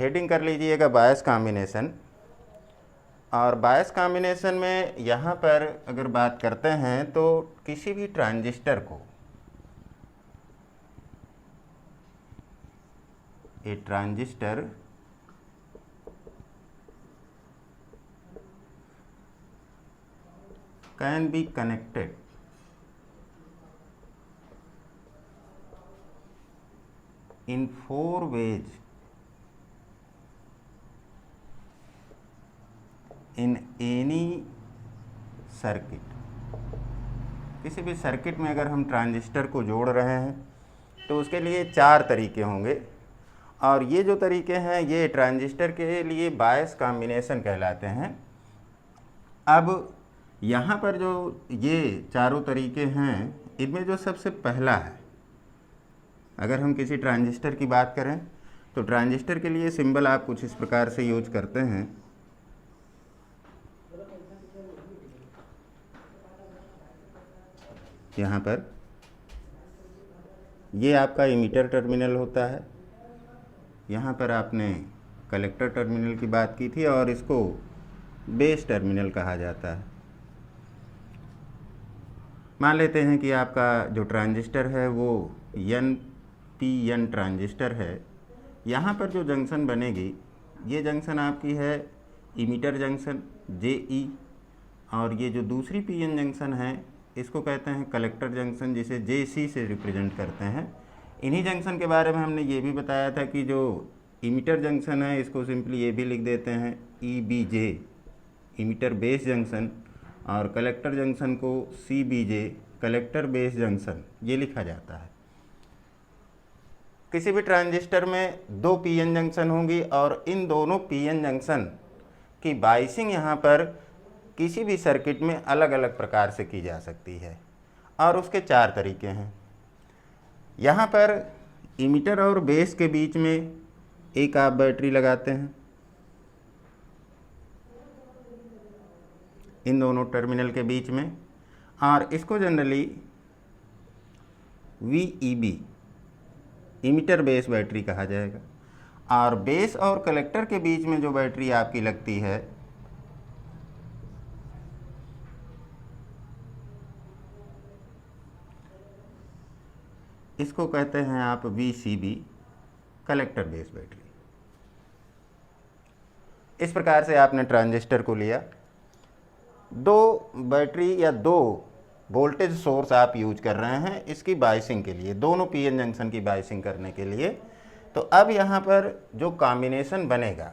Heading कर लीजिएगा बायस combination. और बायस कॉम्बिनेशन में यहाँ पर अगर बात करते हैं तो किसी भी ट्रांजिस्टर को, ए transistor can be connected in 4 ways in any circuit. किसी भी सर्किट में अगर हम ट्रांजिस्टर को जोड़ रहे हैं तो उसके लिए 4 तरीके होंगे, और ये जो तरीके हैं ये ट्रांजिस्टर के लिए बायस कॉम्बिनेशन कहलाते हैं। अब यहाँ पर जो ये चारों तरीके हैं इनमें जो सबसे पहला है, अगर हम किसी ट्रांजिस्टर की बात करें तो ट्रांजिस्टर के लिए सिंबल आप कुछ इस प्रकार से यूज करते हैं। यहाँ पर ये आपका इमीटर टर्मिनल होता है, यहाँ पर आपने कलेक्टर टर्मिनल की बात की थी और इसको बेस टर्मिनल कहा जाता है। मान लेते हैं कि आपका जो ट्रांजिस्टर है वो NPN ट्रांजिस्टर है। यहाँ पर जो जंक्शन बनेगी ये जंक्शन आपकी है इमीटर जंक्शन JE, और ये जो दूसरी PN जंक्शन है इसको कहते हैं कलेक्टर जंक्शन, जिसे JC से रिप्रेजेंट करते हैं। इन्हीं जंक्शन के बारे में हमने ये भी बताया था कि जो इमीटर जंक्शन है इसको सिंपली ये भी लिख देते हैं EBJ, इमीटर बेस जंक्शन, और कलेक्टर जंक्शन को CBJ, कलेक्टर बेस जंक्शन, ये लिखा जाता है। किसी भी ट्रांजिस्टर में 2 PN जंक्शन होंगी और इन दोनों PN जंक्शन की बाइसिंग यहाँ पर किसी भी सर्किट में अलग अलग प्रकार से की जा सकती है, और उसके 4 तरीके हैं। यहाँ पर इमीटर और बेस के बीच में एक आप बैटरी लगाते हैं, इन दोनों टर्मिनल के बीच में, और इसको generally VEB, emitter base battery कहा जाएगा। और बेस और कलेक्टर के बीच में जो बैटरी आपकी लगती है इसको कहते हैं आप VCB, कलेक्टर बेस बैटरी। इस प्रकार से आपने ट्रांजिस्टर को लिया, 2 बैटरी या 2 वोल्टेज सोर्स आप यूज कर रहे हैं इसकी बाइसिंग के लिए, दोनों PN जंक्शन की बाइसिंग करने के लिए। तो अब यहाँ पर जो कॉम्बिनेशन बनेगा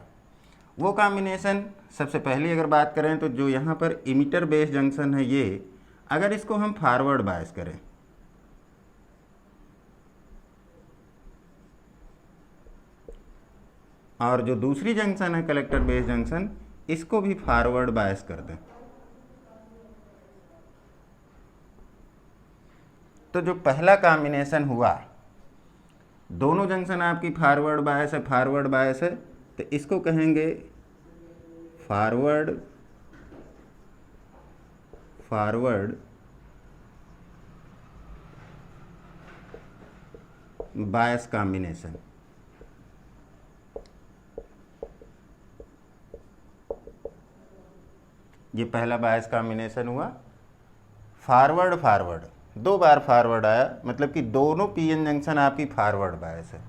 वो कॉम्बिनेशन, सबसे पहली अगर बात करें तो जो यहाँ पर इमीटर बेस जंक्शन है ये, अगर इसको हम फॉरवर्ड बायस करें और जो दूसरी जंक्शन है कलेक्टर बेस जंक्शन, इसको भी फॉरवर्ड बायस कर दें, तो जो पहला कॉम्बिनेशन हुआ, दोनों जंक्शन आपकी फॉरवर्ड बायस है, तो इसको कहेंगे फॉरवर्ड बायस कॉम्बिनेशन। ये पहला बायस कॉम्बिनेशन हुआ। फॉरवर्ड 2 बार फॉरवर्ड आया, मतलब कि दोनों PN जंक्शन आपकी फॉरवर्ड बायस है।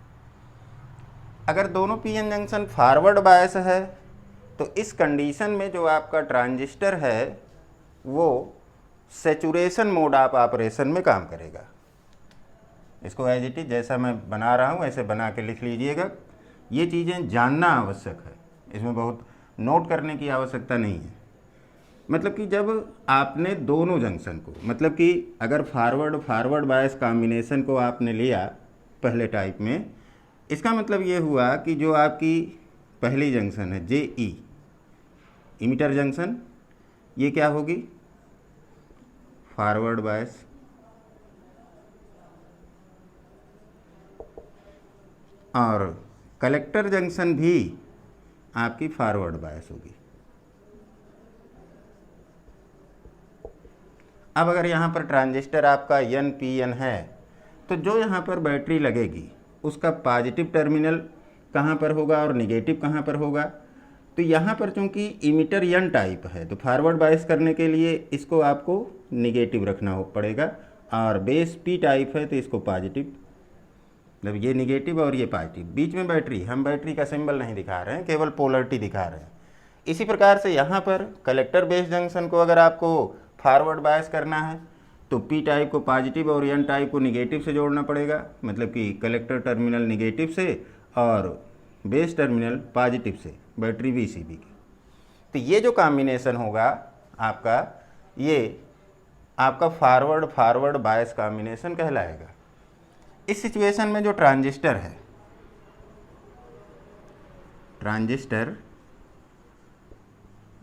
अगर दोनों PN जंक्शन फॉरवर्ड बायस है तो इस कंडीशन में जो आपका ट्रांजिस्टर है वो सैचुरेशन मोड ऑफ ऑपरेशन में काम करेगा। इसको एज इट इज जैसा मैं बना रहा हूँ ऐसे बना के लिख लीजिएगा। ये चीज़ें जानना आवश्यक है, इसमें बहुत नोट करने की आवश्यकता नहीं है। मतलब कि जब आपने दोनों जंक्शन को, मतलब कि अगर फॉरवर्ड बायस कॉम्बिनेशन को आपने लिया पहले टाइप में, इसका मतलब ये हुआ कि जो आपकी पहली जंक्शन है JE, इमीटर जंक्शन, ये क्या होगी फॉरवर्ड बायस, और कलेक्टर जंक्शन भी आपकी फॉरवर्ड बायस होगी। अब अगर यहाँ पर ट्रांजिस्टर आपका NPN है तो जो यहाँ पर बैटरी लगेगी उसका पॉजिटिव टर्मिनल कहाँ पर होगा और निगेटिव कहाँ पर होगा। तो यहाँ पर चूँकि इमिटर एन टाइप है तो फॉरवर्ड बायस करने के लिए इसको आपको निगेटिव रखना पड़ेगा, और बेस पी टाइप है तो इसको पॉजिटिव, मतलब ये निगेटिव और ये पॉजिटिव। बीच में बैटरी, हम बैटरी का सिंबल नहीं दिखा रहे हैं, केवल पोलरिटी दिखा रहे हैं। इसी प्रकार से यहाँ पर कलेक्टर बेस जंक्शन को अगर आपको फॉरवर्ड बायस करना है तो पी टाइप को पॉजिटिव और एन टाइप को निगेटिव से जोड़ना पड़ेगा, मतलब कि कलेक्टर टर्मिनल निगेटिव से और बेस टर्मिनल पॉजिटिव से बैटरी VCB की। तो ये जो कॉम्बिनेशन होगा आपका, ये आपका फॉरवर्ड बायस कॉम्बिनेशन कहलाएगा। इस सिचुएशन में जो ट्रांजिस्टर है, transistor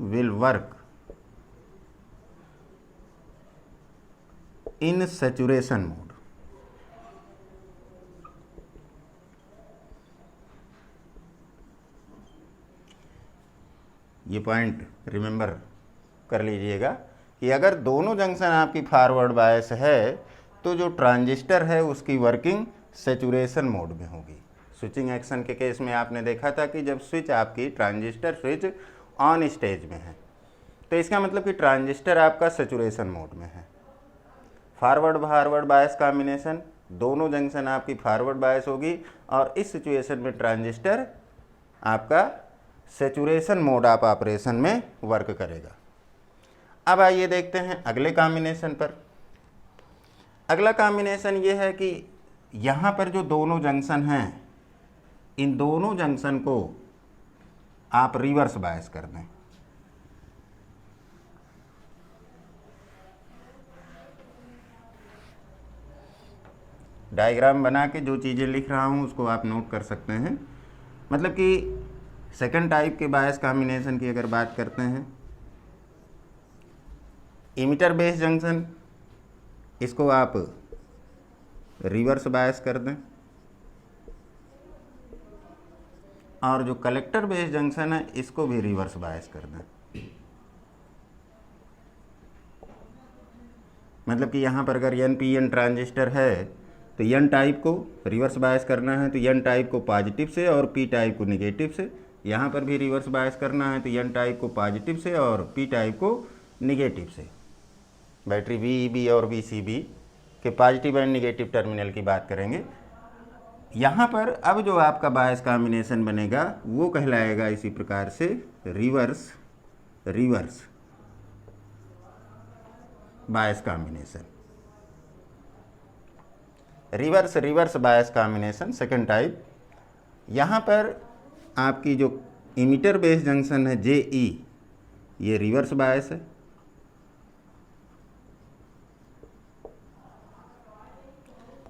will work in saturation mode. ये पॉइंट रिमेंबर कर लीजिएगा कि अगर दोनों जंक्शन आपकी फॉरवर्ड बायस है तो जो ट्रांजिस्टर है उसकी वर्किंग सैचुरेशन मोड में होगी। स्विचिंग एक्शन के केस में आपने देखा था कि जब स्विच आपकी ट्रांजिस्टर स्विच ऑन स्टेज में है तो इसका मतलब कि ट्रांजिस्टर आपका सैचुरेशन मोड में है। फॉरवर्ड बायस कॉम्बिनेशन, दोनों जंक्शन आपकी फॉरवर्ड बायस होगी और इस सिचुएशन में ट्रांजिस्टर आपका सैचुरेशन मोड ऑफ ऑपरेशन में वर्क करेगा। अब आइए देखते हैं अगले कॉम्बिनेशन पर। अगला कॉम्बिनेशन ये है कि यहाँ पर जो दोनों जंक्शन हैं, इन दोनों जंक्शन को आप रिवर्स बायस कर दें। डायग्राम बना के जो चीज़ें लिख रहा हूँ उसको आप नोट कर सकते हैं। मतलब कि सेकंड टाइप के बायस कॉम्बिनेशन की अगर बात करते हैं, इमिटर बेस जंक्शन, इसको आप रिवर्स बायस कर दें, और जो कलेक्टर बेस जंक्शन है इसको भी रिवर्स बायस कर दें। मतलब कि यहाँ पर अगर NPN ट्रांजिस्टर है तो N टाइप को रिवर्स बायस करना है तो N टाइप को पॉजिटिव से और P टाइप को निगेटिव से। यहाँ पर भी रिवर्स बायस करना है तो N टाइप को पॉजिटिव से और P टाइप को निगेटिव से। बैटरी VEB और VCB के पॉजिटिव एंड निगेटिव टर्मिनल की बात करेंगे। यहाँ पर अब जो आपका बायस कॉम्बिनेशन बनेगा वो कहलाएगा इसी प्रकार से reverse bias combination. Reverse bias combination second type. यहाँ पर आपकी जो इमिटर बेस जंक्शन है JE, ये रिवर्स बायस है,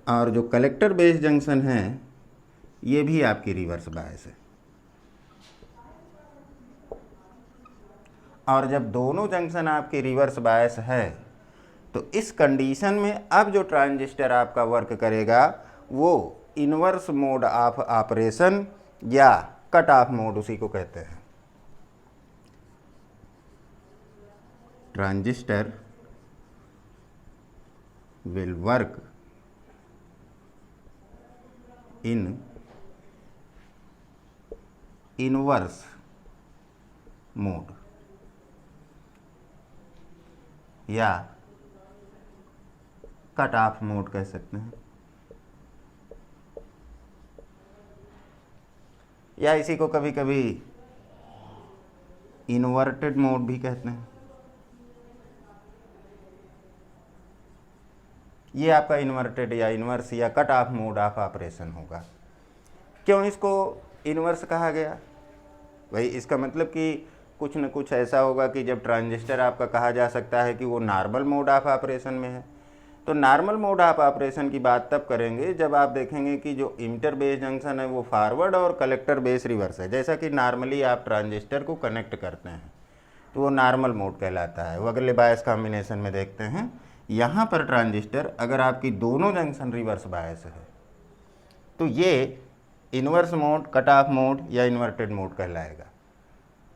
और जो कलेक्टर बेस जंक्शन है ये भी आपकी रिवर्स बायस है। और जब दोनों जंक्शन आपकी रिवर्स बायस है तो इस कंडीशन में अब जो ट्रांजिस्टर आपका वर्क करेगा वो इनवर्स मोड ऑफ ऑपरेशन या कट ऑफ मोड उसी को कहते हैं। Transistor will work in inverse mode या कट ऑफ मोड कह सकते हैं, या इसी को कभी कभी इन्वर्टेड मोड भी कहते हैं। ये आपका इन्वर्टेड या इन्वर्स या cut off mode of operation होगा। क्यों इसको इन्वर्स कहा गया? भाई इसका मतलब कि कुछ न कुछ ऐसा होगा कि जब ट्रांजिस्टर आपका कहा जा सकता है कि वो नॉर्मल मोड ऑफ ऑपरेशन में है। तो नॉर्मल मोड ऑफ ऑपरेशन की बात तब करेंगे जब आप देखेंगे कि जो इमिटर बेस जंक्शन है वो फॉरवर्ड और कलेक्टर बेस रिवर्स है। जैसा कि नॉर्मली आप ट्रांजिस्टर को कनेक्ट करते हैं तो वो नॉर्मल मोड कहलाता है। वो अगले बायस कॉम्बिनेशन में देखते हैं। यहाँ पर ट्रांजिस्टर अगर आपकी दोनों जंक्शन रिवर्स बायस है तो ये inverse mode, cut off mode या इन्वर्टेड मोड कहलाएगा।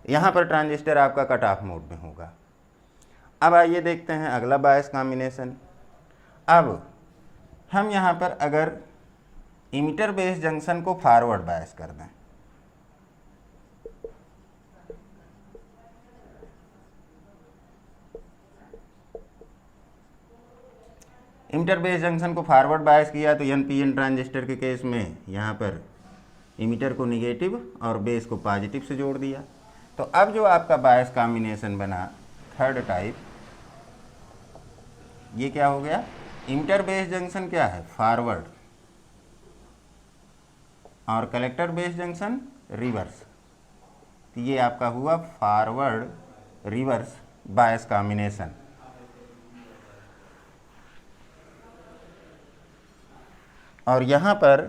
यहाँ पर ट्रांजिस्टर आपका कट ऑफ मोड में होगा। अब आइए देखते हैं अगला बायस कॉम्बिनेशन। अब हम यहाँ पर अगर इमिटर बेस जंक्शन को फॉरवर्ड बायस कर दें इमिटर बेस जंक्शन को फॉरवर्ड बायस किया तो NPN ट्रांजिस्टर के केस में यहाँ पर इमिटर को निगेटिव और बेस को पॉजिटिव से जोड़ दिया। तो अब जो आपका बायस कॉम्बिनेशन बना थर्ड टाइप, ये क्या हो गया, इमिटर बेस जंक्शन क्या है, फॉरवर्ड, और कलेक्टर बेस जंक्शन रिवर्स। तो ये आपका हुआ फॉरवर्ड रिवर्स बायस कॉम्बिनेशन। और यहाँ पर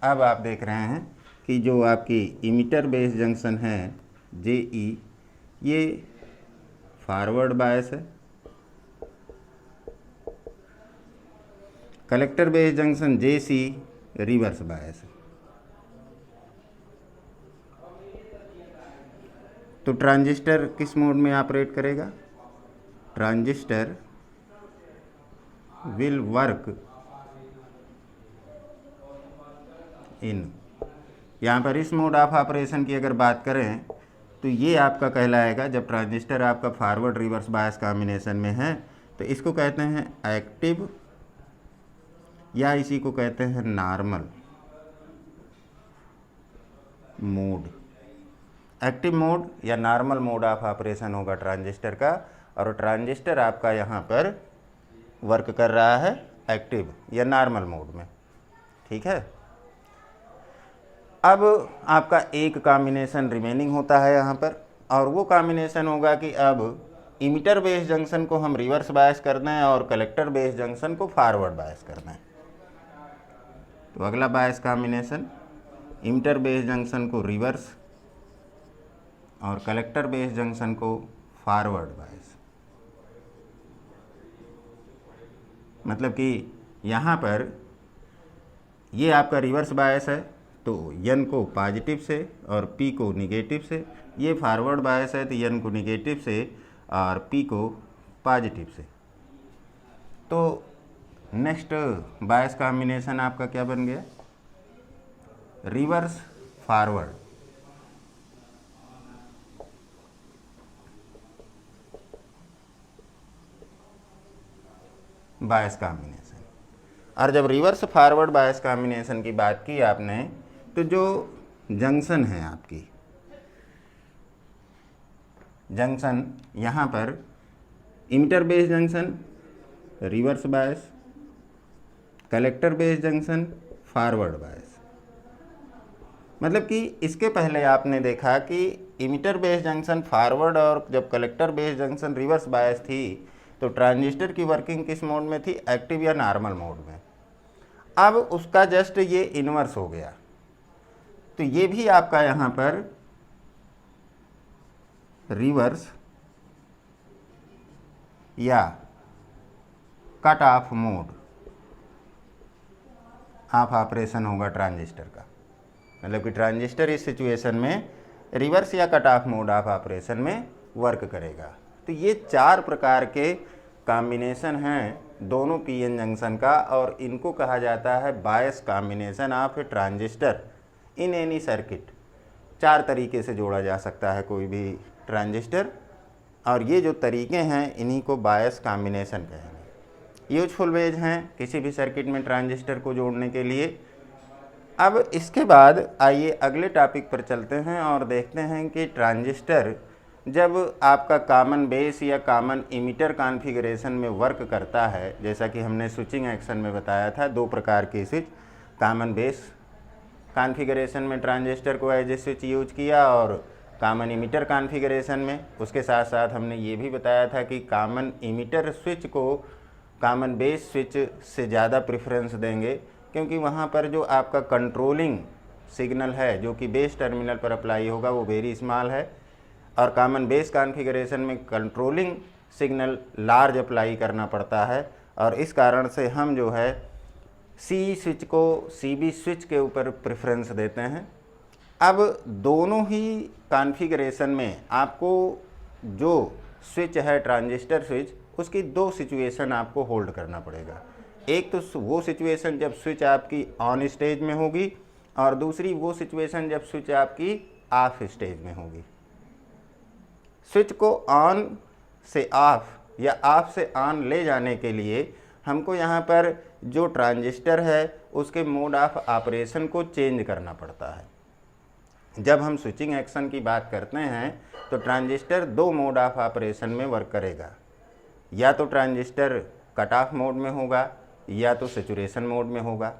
अब आप देख रहे हैं कि जो आपकी इमिटर बेस जंक्शन है JE, ये फॉरवर्ड बायस है, collector base junction JC reverse bias है। तो ट्रांजिस्टर किस मोड में ऑपरेट करेगा, ट्रांजिस्टर विल वर्क इन, यहाँ पर इस मोड ऑफ ऑपरेशन की अगर बात करें तो ये आपका कहलाएगा, जब ट्रांजिस्टर आपका फॉरवर्ड रिवर्स बायस कॉम्बिनेशन में है तो इसको कहते हैं एक्टिव, या इसी को कहते हैं नॉर्मल मोड। एक्टिव मोड या नॉर्मल मोड ऑफ ऑपरेशन होगा ट्रांजिस्टर का, और ट्रांजिस्टर आपका यहाँ पर वर्क कर रहा है एक्टिव या नॉर्मल मोड में। ठीक है, अब आपका एक कॉम्बिनेशन रिमेनिंग होता है यहाँ पर, और वो कॉम्बिनेशन होगा कि अब इमिटर बेस जंक्शन को हम रिवर्स बायस कर दें और कलेक्टर बेस जंक्शन को फॉरवर्ड बायस कर दें। तो अगला बायस कॉम्बिनेशन, इमिटर बेस जंक्शन को रिवर्स और कलेक्टर बेस जंक्शन को फॉरवर्ड बायस। मतलब कि यहाँ पर ये आपका रिवर्स बायस है तो N को पॉजिटिव से और P को निगेटिव से, ये फॉरवर्ड बायस है तो N को निगेटिव से और P को पॉजिटिव से। तो नेक्स्ट बायस कॉम्बिनेशन आपका क्या बन गया, रिवर्स फॉरवर्ड। बायस कॉम्बिनेशन। और जब रिवर्स फॉरवर्ड बायस कॉम्बिनेशन की बात की आपने, तो जो जंक्शन है आपकी, जंक्शन यहाँ पर emitter base junction reverse bias, collector base junction forward bias. मतलब कि इसके पहले आपने देखा कि इमिटर बेस जंक्शन फॉरवर्ड और जब collector base junction reverse bias थी तो ट्रांजिस्टर की वर्किंग किस मोड में थी, एक्टिव या नॉर्मल मोड में। अब उसका जस्ट ये इन्वर्स हो गया, तो ये भी आपका यहाँ पर रिवर्स या cut off mode of operation होगा ट्रांजिस्टर का। मतलब कि ट्रांजिस्टर इस सिचुएशन में रिवर्स या cut off mode of operation में वर्क करेगा। तो ये चार प्रकार के कॉम्बिनेशन हैं दोनों PN जंक्शन का, और इनको कहा जाता है bias combination of a transistor in any circuit. चार तरीके से जोड़ा जा सकता है कोई भी ट्रांजिस्टर, और ये जो तरीके हैं इन्हीं को बायस कॉम्बिनेशन कहेंगे। यूजफुल वेज हैं किसी भी सर्किट में ट्रांजिस्टर को जोड़ने के लिए। अब इसके बाद आइए अगले टॉपिक पर चलते हैं और देखते हैं कि ट्रांजिस्टर जब आपका कॉमन बेस या कॉमन इमिटर कॉन्फ़िगरेशन में वर्क करता है, जैसा कि हमने स्विचिंग एक्शन में बताया था, दो प्रकार के स्विच, कॉमन बेस कॉन्फ़िगरेशन में ट्रांजिस्टर को एज ए स्विच यूज किया और कॉमन इमिटर कॉन्फ़िगरेशन में। उसके साथ साथ हमने ये भी बताया था कि कॉमन इमिटर स्विच को कॉमन बेस स्विच से ज़्यादा प्रेफरेंस देंगे, क्योंकि वहाँ पर जो आपका कंट्रोलिंग सिग्नल है जो कि बेस टर्मिनल पर अप्लाई होगा वो वेरी स्मॉल है, और कॉमन बेस कॉन्फ़िगरेशन में कंट्रोलिंग सिग्नल लार्ज अप्लाई करना पड़ता है, और इस कारण से हम जो है सी स्विच को CB स्विच के ऊपर प्रेफरेंस देते हैं। अब दोनों ही कॉन्फ़िगरेशन में आपको जो स्विच है ट्रांजिस्टर स्विच, उसकी दो सिचुएशन आपको होल्ड करना पड़ेगा। एक तो वो सिचुएशन जब स्विच आपकी ऑन स्टेज में होगी, और दूसरी वो सिचुएशन जब स्विच आपकी ऑफ स्टेज में होगी। स्विच को ऑन से ऑफ या ऑफ से ऑन ले जाने के लिए हमको यहाँ पर जो ट्रांजिस्टर है उसके मोड ऑफ ऑपरेशन को चेंज करना पड़ता है। जब हम स्विचिंग एक्शन की बात करते हैं तो ट्रांजिस्टर दो मोड ऑफ ऑपरेशन में वर्क करेगा, या तो ट्रांजिस्टर कट ऑफ मोड में होगा या तो सेचुरेशन मोड में होगा।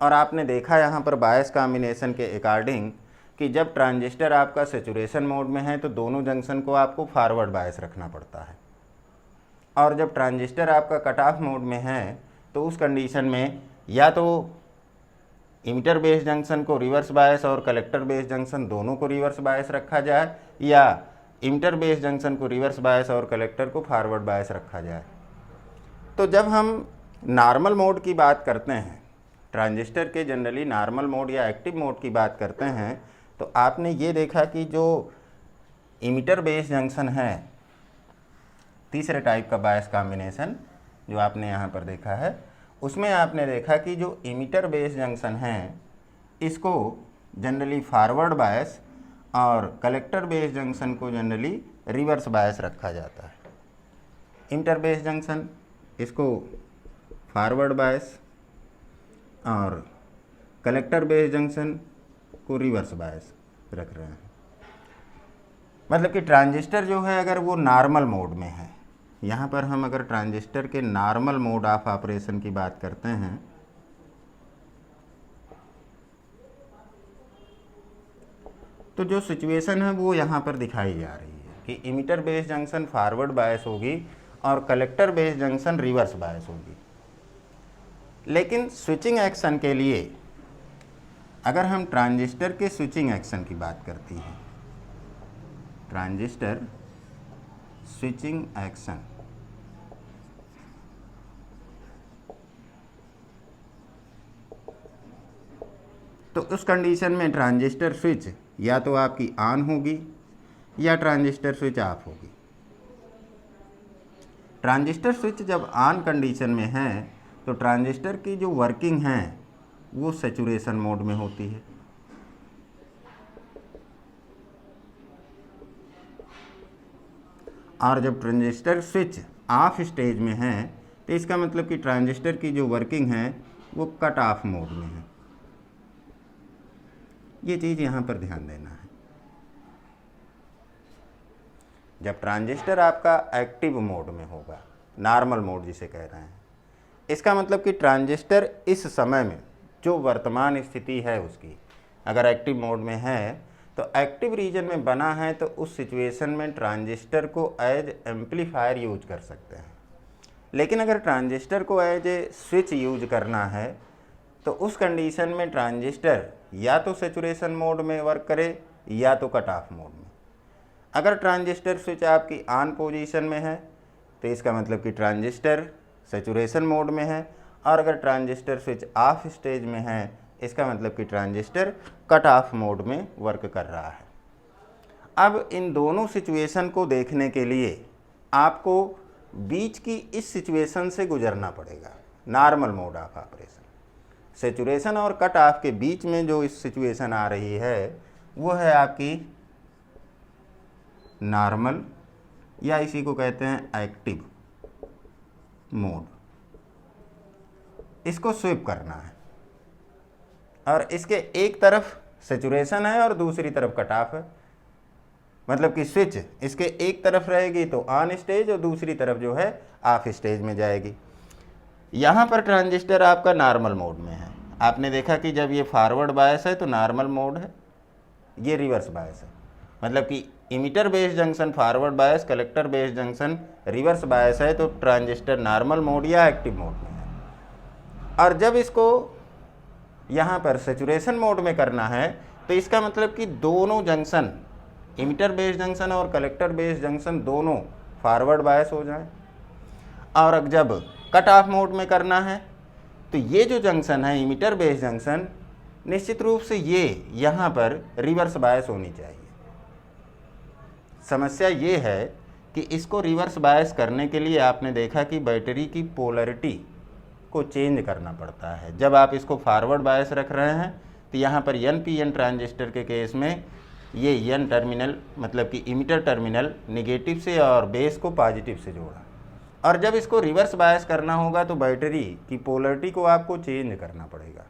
और आपने देखा यहाँ पर बायस कॉम्बिनेशन के अकॉर्डिंग कि जब ट्रांजिस्टर आपका सेचुरेशन मोड में है तो दोनों जंक्शन को आपको फॉरवर्ड बायस रखना पड़ता है, और जब ट्रांजिस्टर आपका कट ऑफ मोड में है तो उस कंडीशन में या तो इमिटर बेस जंक्शन को रिवर्स बायस और कलेक्टर बेस जंक्शन दोनों को रिवर्स बायस रखा जाए, या इमिटर बेस जंक्शन को रिवर्स बायस और कलेक्टर को फॉरवर्ड बायस रखा जाए। तो जब हम नॉर्मल मोड की बात करते हैं, ट्रांजिस्टर के जनरली नॉर्मल मोड या एक्टिव मोड की बात करते हैं, तो आपने ये देखा कि जो इमिटर बेस जंक्शन है, तीसरे टाइप का बायस कॉम्बिनेशन जो आपने यहाँ पर देखा है, उसमें आपने देखा कि जो इमिटर बेस जंक्शन है इसको जनरली फॉरवर्ड बायस और कलेक्टर बेस जंक्शन को जनरली रिवर्स बायस रखा जाता है। इमिटर बेस जंक्शन इसको फॉरवर्ड बायस और कलेक्टर बेस जंक्शन को रिवर्स बायस रख रहे हैं। मतलब कि ट्रांजिस्टर जो है अगर वो नॉर्मल मोड में है, यहाँ पर हम अगर ट्रांजिस्टर के नॉर्मल मोड ऑफ ऑपरेशन की बात करते हैं तो जो सिचुएशन है वो यहाँ पर दिखाई जा रही है कि emitter base junction forward bias होगी और collector base junction reverse bias होगी। लेकिन स्विचिंग एक्शन के लिए अगर हम ट्रांजिस्टर के स्विचिंग एक्शन की बात करती हैं, ट्रांजिस्टर स्विचिंग एक्शन, तो उस कंडीशन में ट्रांजिस्टर स्विच या तो आपकी ऑन होगी या ट्रांजिस्टर स्विच ऑफ होगी। ट्रांजिस्टर स्विच जब ऑन कंडीशन में है तो ट्रांजिस्टर की जो वर्किंग है वो सेचुरेशन मोड में होती है, और जब ट्रांजिस्टर स्विच ऑफ स्टेज में है तो इसका मतलब कि ट्रांजिस्टर की जो वर्किंग है वो कट ऑफ मोड में है। ये चीज़ यहाँ पर ध्यान देना है। जब ट्रांजिस्टर आपका एक्टिव मोड में होगा, नॉर्मल मोड जिसे कह रहे हैं, इसका मतलब कि ट्रांजिस्टर इस समय में जो वर्तमान स्थिति है उसकी अगर एक्टिव मोड में है तो एक्टिव रीजन में बना है तो उस सिचुएशन में ट्रांजिस्टर को एज एम्पलीफायर यूज कर सकते हैं। लेकिन अगर ट्रांजिस्टर को एज ए स्विच यूज करना है तो उस कंडीशन में ट्रांजिस्टर या तो सेचुरेशन मोड में वर्क करे या तो कट ऑफ मोड में। अगर ट्रांजिस्टर स्विच आपकी ऑन पोजीशन में है तो इसका मतलब कि ट्रांजिस्टर सेचुरेशन मोड में है, और अगर ट्रांजिस्टर स्विच ऑफ स्टेज में है इसका मतलब कि ट्रांजिस्टर कट ऑफ मोड में वर्क कर रहा है। अब इन दोनों सिचुएशन को देखने के लिए आपको बीच की इस सिचुएशन से गुजरना पड़ेगा, normal mode of operation. Saturation और कट ऑफ के बीच में जो इस सिचुएशन आ रही है वो है आपकी नॉर्मल, या इसी को कहते हैं एक्टिव मोड। इसको स्विप करना है, और इसके एक तरफ सेचुरेशन है और दूसरी तरफ कट ऑफ है। मतलब कि स्विच इसके एक तरफ रहेगी तो ऑन स्टेज और दूसरी तरफ जो है ऑफ स्टेज में जाएगी। यहाँ पर ट्रांजिस्टर आपका नॉर्मल मोड में है। आपने देखा कि जब ये फॉरवर्ड बायस है तो नॉर्मल मोड है, ये रिवर्स बायस है। मतलब कि emitter base junction forward bias, collector base junction reverse bias है, तो ट्रांजिस्टर नॉर्मल मोड या एक्टिव मोड में है। और जब इसको यहाँ पर सेचुरेशन मोड में करना है तो इसका मतलब कि दोनों जंक्शन, इमिटर बेस जंक्शन और कलेक्टर बेस जंक्शन दोनों फॉरवर्ड बायस हो जाएं। और अब जब कट ऑफ मोड में करना है तो ये जो जंक्शन है इमिटर बेस जंक्शन, निश्चित रूप से ये यहाँ पर रिवर्स बायस होनी चाहिए। समस्या ये है कि इसको रिवर्स बायस करने के लिए आपने देखा कि बैटरी की पोलरिटी को चेंज करना पड़ता है। जब आप इसको फॉरवर्ड बायस रख रहे हैं तो यहाँ पर NPN ट्रांजिस्टर के केस में ये N टर्मिनल, मतलब कि इमिटर टर्मिनल निगेटिव से और बेस को पॉजिटिव से जोड़ा, और जब इसको रिवर्स बायस करना होगा तो बैटरी की पोलरिटी को आपको चेंज करना पड़ेगा,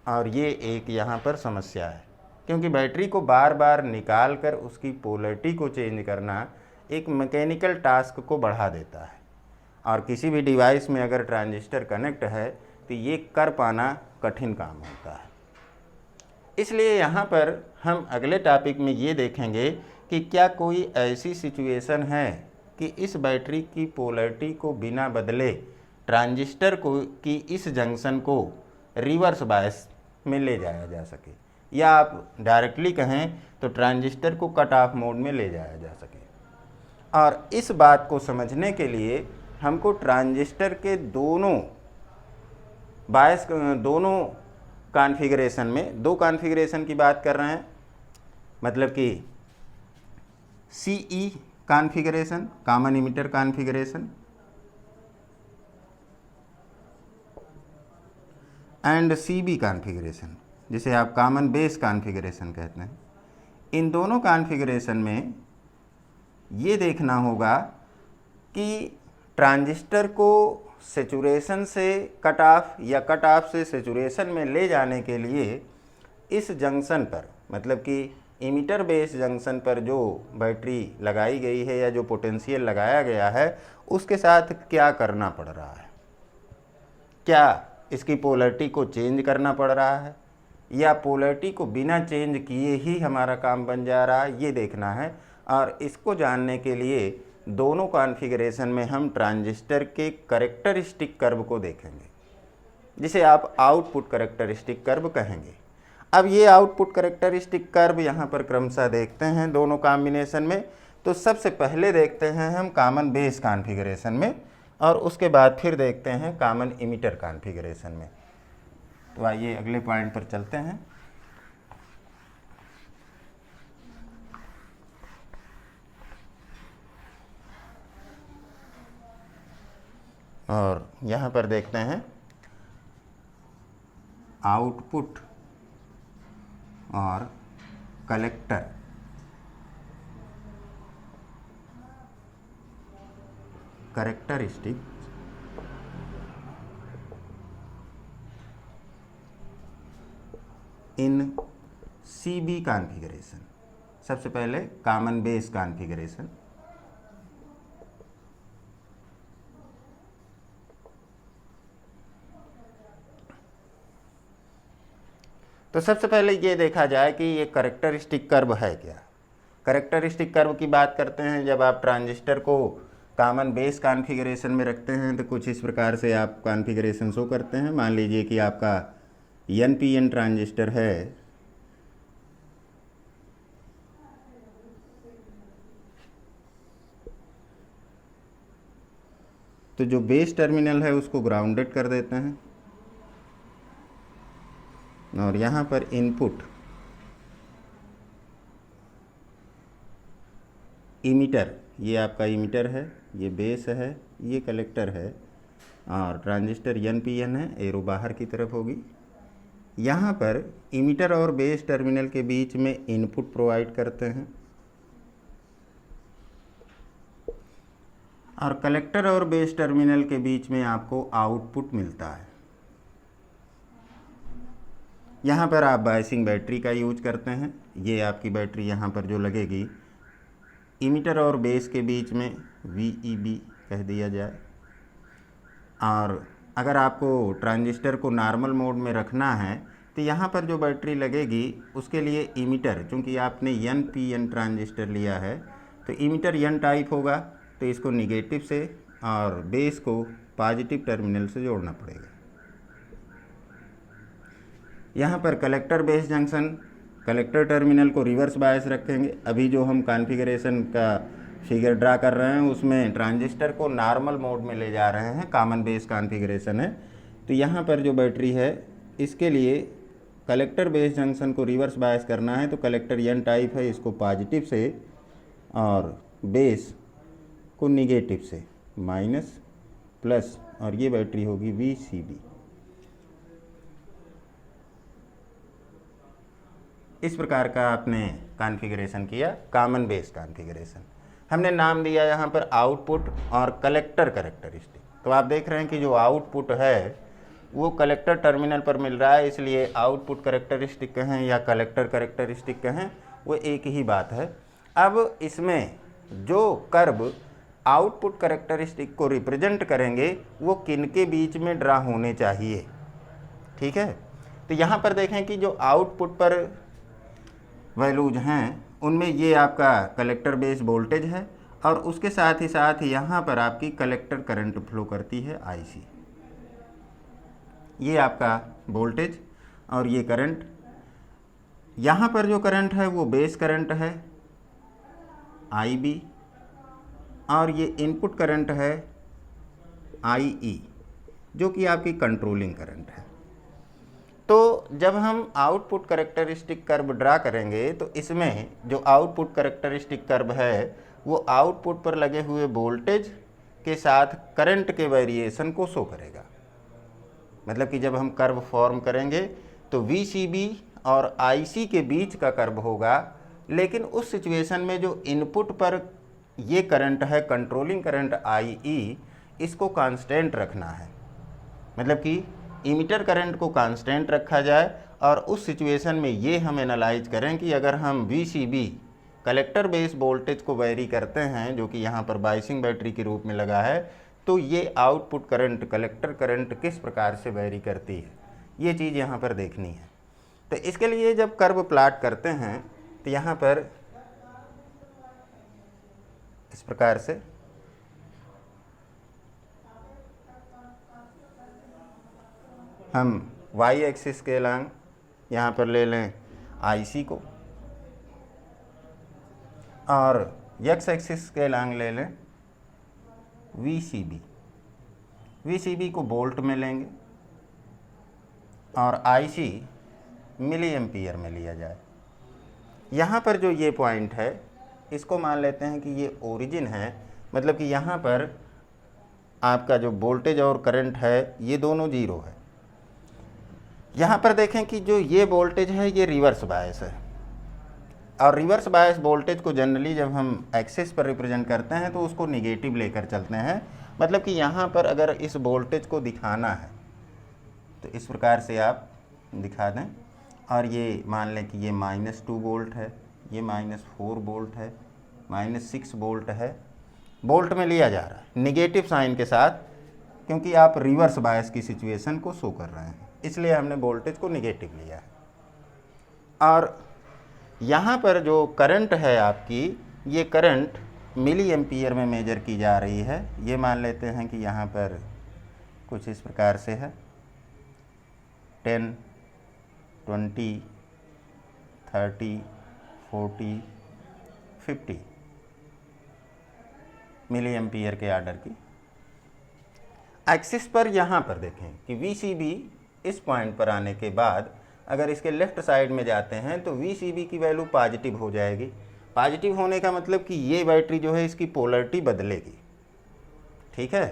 और ये एक यहाँ पर समस्या है, क्योंकि बैटरी को बार बार निकाल कर उसकी पोलरिटी को चेंज करना एक मैकेनिकल टास्क को बढ़ा देता है, और किसी भी डिवाइस में अगर ट्रांजिस्टर कनेक्ट है तो ये कर पाना कठिन काम होता है। इसलिए यहाँ पर हम अगले टॉपिक में ये देखेंगे कि क्या कोई ऐसी सिचुएशन है कि इस बैटरी की पोलरिटी को बिना बदले ट्रांजिस्टर को की इस जंक्शन को रिवर्स बायस में ले जाया जा सके, या आप डायरेक्टली कहें तो ट्रांजिस्टर को कट ऑफ मोड में ले जाया जा सके। और इस बात को समझने के लिए हमको ट्रांजिस्टर के दोनों बायस दोनों कॉन्फ़िगरेशन में, दो कॉन्फ़िगरेशन की बात कर रहे हैं, मतलब कि CE configuration, common emitter configuration, and CB configuration, जिसे आप कॉमन बेस कॉन्फ़िगरेशन कहते हैं। इन दोनों कॉन्फ़िगरेशन में ये देखना होगा कि ट्रांजिस्टर को सेचुरेशन से कट ऑफ या कट ऑफ से सेचुरेशन में ले जाने के लिए इस जंक्शन पर, मतलब कि इमिटर बेस जंक्शन पर जो बैटरी लगाई गई है या जो पोटेंशियल लगाया गया है उसके साथ क्या करना पड़ रहा है। क्या इसकी पोलरिटी को चेंज करना पड़ रहा है, या पोलरिटी को बिना चेंज किए ही हमारा काम बन जा रहा है, ये देखना है। और इसको जानने के लिए दोनों कॉन्फ़िगरेशन में हम ट्रांजिस्टर के कैरेक्टरिस्टिक कर्व को देखेंगे, जिसे आप आउटपुट कैरेक्टरिस्टिक कर्व कहेंगे। अब ये आउटपुट कैरेक्टरिस्टिक कर्व यहाँ पर क्रमशः देखते हैं दोनों कॉम्बिनेशन में। तो सबसे पहले देखते हैं हम कॉमन बेस कॉन्फ़िगरेशन में, और उसके बाद फिर देखते हैं कॉमन इमिटर कॉन्फ़िगरेशन में। तो आइए अगले पॉइंट पर चलते हैं। और यहाँ पर देखते हैं आउटपुट और कलेक्टर कैरेक्टरिस्टिक इन CB कॉन्फ़िगरेशन। सबसे पहले कॉमन बेस कॉन्फ़िगरेशन। तो सबसे पहले ये देखा जाए कि ये कैरेक्टरिस्टिक कर्व है क्या। कैरेक्टरिस्टिक कर्व की बात करते हैं जब आप ट्रांजिस्टर को कॉमन बेस कॉन्फ़िगरेशन में रखते हैं तो कुछ इस प्रकार से आप कॉन्फ़िगरेशन शो करते हैं। मान लीजिए कि आपका NPN ट्रांजिस्टर है, तो जो बेस टर्मिनल है उसको ग्राउंडेड कर देते हैं, और यहाँ पर इनपुट इमिटर, ये आपका इमिटर है, ये बेस है, ये कलेक्टर है, और ट्रांजिस्टर NPN है, एरो बाहर की तरफ होगी। यहाँ पर इमिटर और बेस टर्मिनल के बीच में इनपुट प्रोवाइड करते हैं, और कलेक्टर और बेस टर्मिनल के बीच में आपको आउटपुट मिलता है। यहाँ पर आप बायसिंग बैटरी का यूज करते हैं। ये आपकी बैटरी यहाँ पर जो लगेगी इमिटर और बेस के बीच में VEB कह दिया जाए। और अगर आपको ट्रांजिस्टर को नॉर्मल मोड में रखना है तो यहाँ पर जो बैटरी लगेगी उसके लिए इमिटर, चूँकि आपने NPN ट्रांजिस्टर लिया है तो इमिटर N टाइप होगा, तो इसको निगेटिव से और बेस को पॉजिटिव टर्मिनल से जोड़ना पड़ेगा। यहाँ पर collector base junction, collector terminal को रिवर्स बायस रखेंगे। अभी जो हम कॉन्फ़िगरेशन का फिगर ड्रा कर रहे हैं उसमें ट्रांजिस्टर को नॉर्मल मोड में ले जा रहे हैं, कॉमन बेस कॉन्फ़िगरेशन है। तो यहाँ पर जो बैटरी है इसके लिए कलेक्टर बेस जंक्शन को रिवर्स बायस करना है, तो कलेक्टर N टाइप है, इसको पॉजिटिव से और बेस को निगेटिव से माइनस प्लस, और ये बैटरी होगी VCB। इस प्रकार का आपने कॉन्फ़िगरेशन किया कॉमन बेस कॉन्फ़िगरेशन। हमने नाम दिया यहाँ पर आउटपुट और कलेक्टर कैरेक्टरिस्टिक। तो आप देख रहे हैं कि जो आउटपुट है वो कलेक्टर टर्मिनल पर मिल रहा है, इसलिए आउटपुट कैरेक्टरिस्टिक कहें या कलेक्टर कैरेक्टरिस्टिक कहें वो एक ही बात है। अब इसमें जो कर्व आउटपुट कैरेक्टरिस्टिक को रिप्रेजेंट करेंगे वो किनके बीच में ड्रा होने चाहिए, ठीक है। तो यहाँ पर देखें कि जो आउटपुट पर वैल्यूज हैं उनमें ये आपका कलेक्टर बेस वोल्टेज है और उसके साथ ही यहाँ पर आपकी कलेक्टर करंट फ्लो करती है IC। ये आपका वोल्टेज और ये करंट, यहाँ पर जो करंट है वो बेस करंट है IB और ये इनपुट करंट है IE जो कि आपकी कंट्रोलिंग करंट है। तो जब हम आउटपुट कैरेक्टरिस्टिक कर्व ड्रा करेंगे तो इसमें जो आउटपुट कैरेक्टरिस्टिक कर्व है वो आउटपुट पर लगे हुए वोल्टेज के साथ करंट के वेरिएशन को शो करेगा। मतलब कि जब हम कर्व फॉर्म करेंगे तो VCB और IC के बीच का कर्व होगा, लेकिन उस सिचुएशन में जो इनपुट पर ये करंट है कंट्रोलिंग करंट IE, इसको कांस्टेंट रखना है। मतलब कि इमिटर करंट को कांस्टेंट रखा जाए और उस सिचुएशन में ये हम एनालाइज करें कि अगर हम VCB कलेक्टर बेस वोल्टेज को वेरी करते हैं जो कि यहाँ पर बाइसिंग बैटरी के रूप में लगा है, तो ये आउटपुट करंट कलेक्टर करंट किस प्रकार से वेरी करती है, ये चीज़ यहाँ पर देखनी है। तो इसके लिए जब कर्व प्लाट करते हैं तो यहाँ पर इस प्रकार से हम y एक्सिस के लांग यहाँ पर ले लें IC को और x एक्सिस के लांग ले लें VCB को वोल्ट में लेंगे और IC मिली एम्पियर में लिया जाए। यहाँ पर जो ये पॉइंट है इसको मान लेते हैं कि ये ओरिजिन है, मतलब कि यहाँ पर आपका जो वोल्टेज और करंट है ये दोनों जीरो है। यहाँ पर देखें कि जो ये वोल्टेज है ये रिवर्स बायस है और रिवर्स बायस वोल्टेज को जनरली जब हम एक्सिस पर रिप्रेजेंट करते हैं तो उसको निगेटिव लेकर चलते हैं। मतलब कि यहाँ पर अगर इस वोल्टेज को दिखाना है तो इस प्रकार से आप दिखा दें और ये मान लें कि ये -2 वोल्ट है, ये -4 वोल्ट है, -6 वोल्ट है, वोल्ट में लिया जा रहा है निगेटिव साइन के साथ, क्योंकि आप रिवर्स बायस की सिचुएशन को शो कर रहे हैं, इसलिए हमने वोल्टेज को निगेटिव लिया है। और यहाँ पर जो करंट है आपकी, ये करंट मिली एम्पियर में मेजर की जा रही है। ये मान लेते हैं कि यहाँ पर कुछ इस प्रकार से है 10, 20, 30, 40, 50 मिली एम्पियर के आर्डर की। एक्सिस पर यहाँ पर देखें कि VCB इस पॉइंट पर आने के बाद अगर इसके लेफ़्ट साइड में जाते हैं तो VCB की वैल्यू पॉजिटिव हो जाएगी। पॉजिटिव होने का मतलब कि ये बैटरी जो है इसकी पोलरिटी बदलेगी, ठीक है।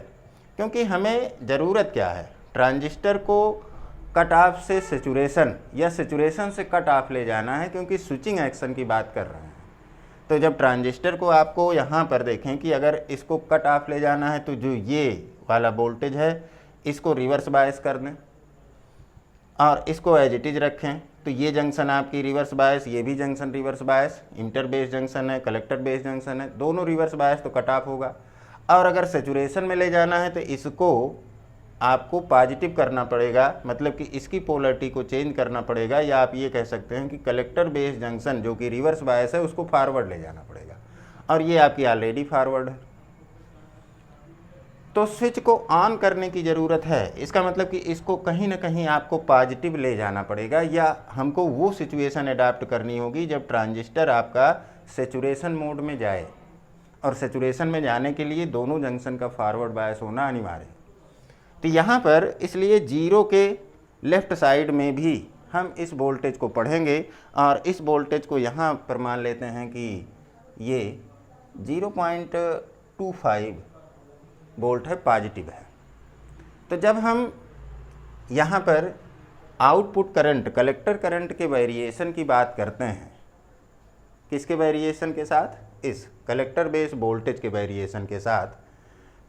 क्योंकि हमें ज़रूरत क्या है, ट्रांजिस्टर को कट ऑफ से सेचुरेशन या सेचुरेशन से कट ऑफ ले जाना है, क्योंकि स्विचिंग एक्शन की बात कर रहे हैं। तो जब ट्रांजिस्टर को आपको यहाँ पर देखें कि अगर इसको कट ऑफ ले जाना है तो जो ये वाला वोल्टेज है इसको रिवर्स बायस कर दें और इसको एज इट इज रखें, तो ये जंक्शन आपकी रिवर्स बायस, ये भी junction reverse bias, inter base junction है, कलेक्टर बेस जंक्शन है, दोनों रिवर्स बायस, तो कट ऑफ होगा। और अगर सेचुरेशन में ले जाना है तो इसको आपको पॉजिटिव करना पड़ेगा, मतलब कि इसकी पोलरिटी को चेंज करना पड़ेगा, या आप ये कह सकते हैं कि कलेक्टर बेस जंक्शन जो कि रिवर्स बायस है उसको फॉरवर्ड ले जाना पड़ेगा, और ये आपकी ऑलरेडी फॉरवर्ड है। तो स्विच को ऑन करने की ज़रूरत है, इसका मतलब कि इसको कहीं ना कहीं आपको पॉजिटिव ले जाना पड़ेगा, या हमको वो सिचुएशन अडॉप्ट करनी होगी जब ट्रांजिस्टर आपका सेचुरेशन मोड में जाए, और सेचुरेशन में जाने के लिए दोनों जंक्शन का फॉरवर्ड बायस होना अनिवार्य है। तो यहाँ पर इसलिए जीरो के लेफ़्ट साइड में भी हम इस वोल्टेज को पढ़ेंगे, और इस वोल्टेज को यहाँ पर मान लेते हैं कि ये 0.25 वोल्ट है, पॉजिटिव है। तो जब हम यहाँ पर आउटपुट करंट कलेक्टर करंट के वेरिएशन की बात करते हैं, किसके वेरिएशन के साथ, इस कलेक्टर बेस वोल्टेज के वेरिएशन के साथ।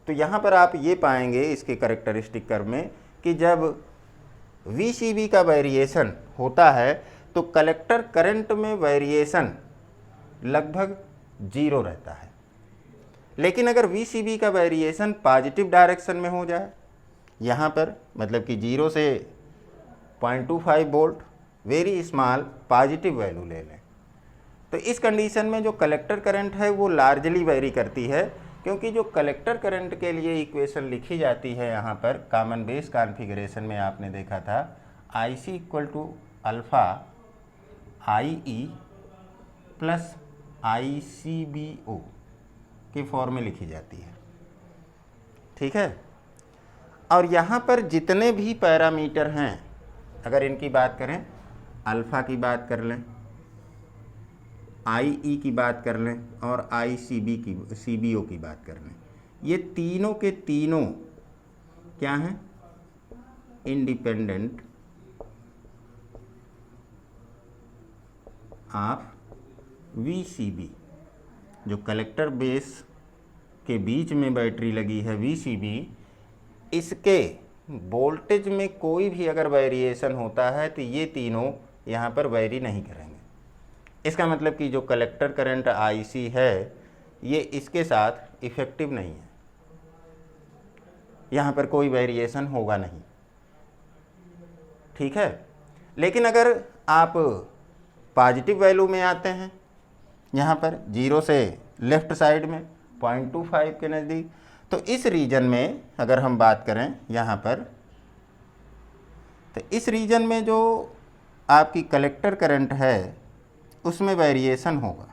तो यहाँ पर आप ये पाएंगे इसके कैरेक्टरिस्टिक कर्व में कि जब VCB का वेरिएशन होता है तो कलेक्टर करंट में वेरिएशन लगभग 0 रहता है। लेकिन अगर VCB का वेरिएशन पॉजिटिव डायरेक्शन में हो जाए, यहाँ पर मतलब कि 0 से 0.25 volt very small positive value ले लें, तो इस कंडीशन में जो कलेक्टर करंट है वो लार्जली वेरी करती है, क्योंकि जो कलेक्टर करंट के लिए इक्वेशन लिखी जाती है यहाँ पर कॉमन बेस कॉन्फ़िगरेशन में आपने देखा था IC equal to alpha IE plus ICBO के फॉर्म में लिखी जाती है। ठीक है। और यहाँ पर जितने भी पैरामीटर हैं, अगर इनकी बात करें, अल्फ़ा की बात कर लें, IE की बात कर लें और CBO की बात कर लें, ये तीनों के तीनों क्या हैं? Independent of VCB। जो कलेक्टर बेस के बीच में बैटरी लगी है VCB, इसके वोल्टेज में कोई भी अगर वेरिएशन होता है तो ये तीनों यहाँ पर वेरी नहीं करेंगे। इसका मतलब कि जो कलेक्टर करंट IC है ये इसके साथ इफ़ेक्टिव नहीं है, यहाँ पर कोई वेरिएशन होगा नहीं। ठीक है। लेकिन अगर आप पॉजिटिव वैल्यू में आते हैं, यहाँ पर 0 से लेफ़्ट साइड में 0.25 के नज़दीक, तो इस रीजन में अगर हम बात करें यहाँ पर, तो इस रीजन में जो आपकी कलेक्टर करंट है उसमें वेरिएशन होगा,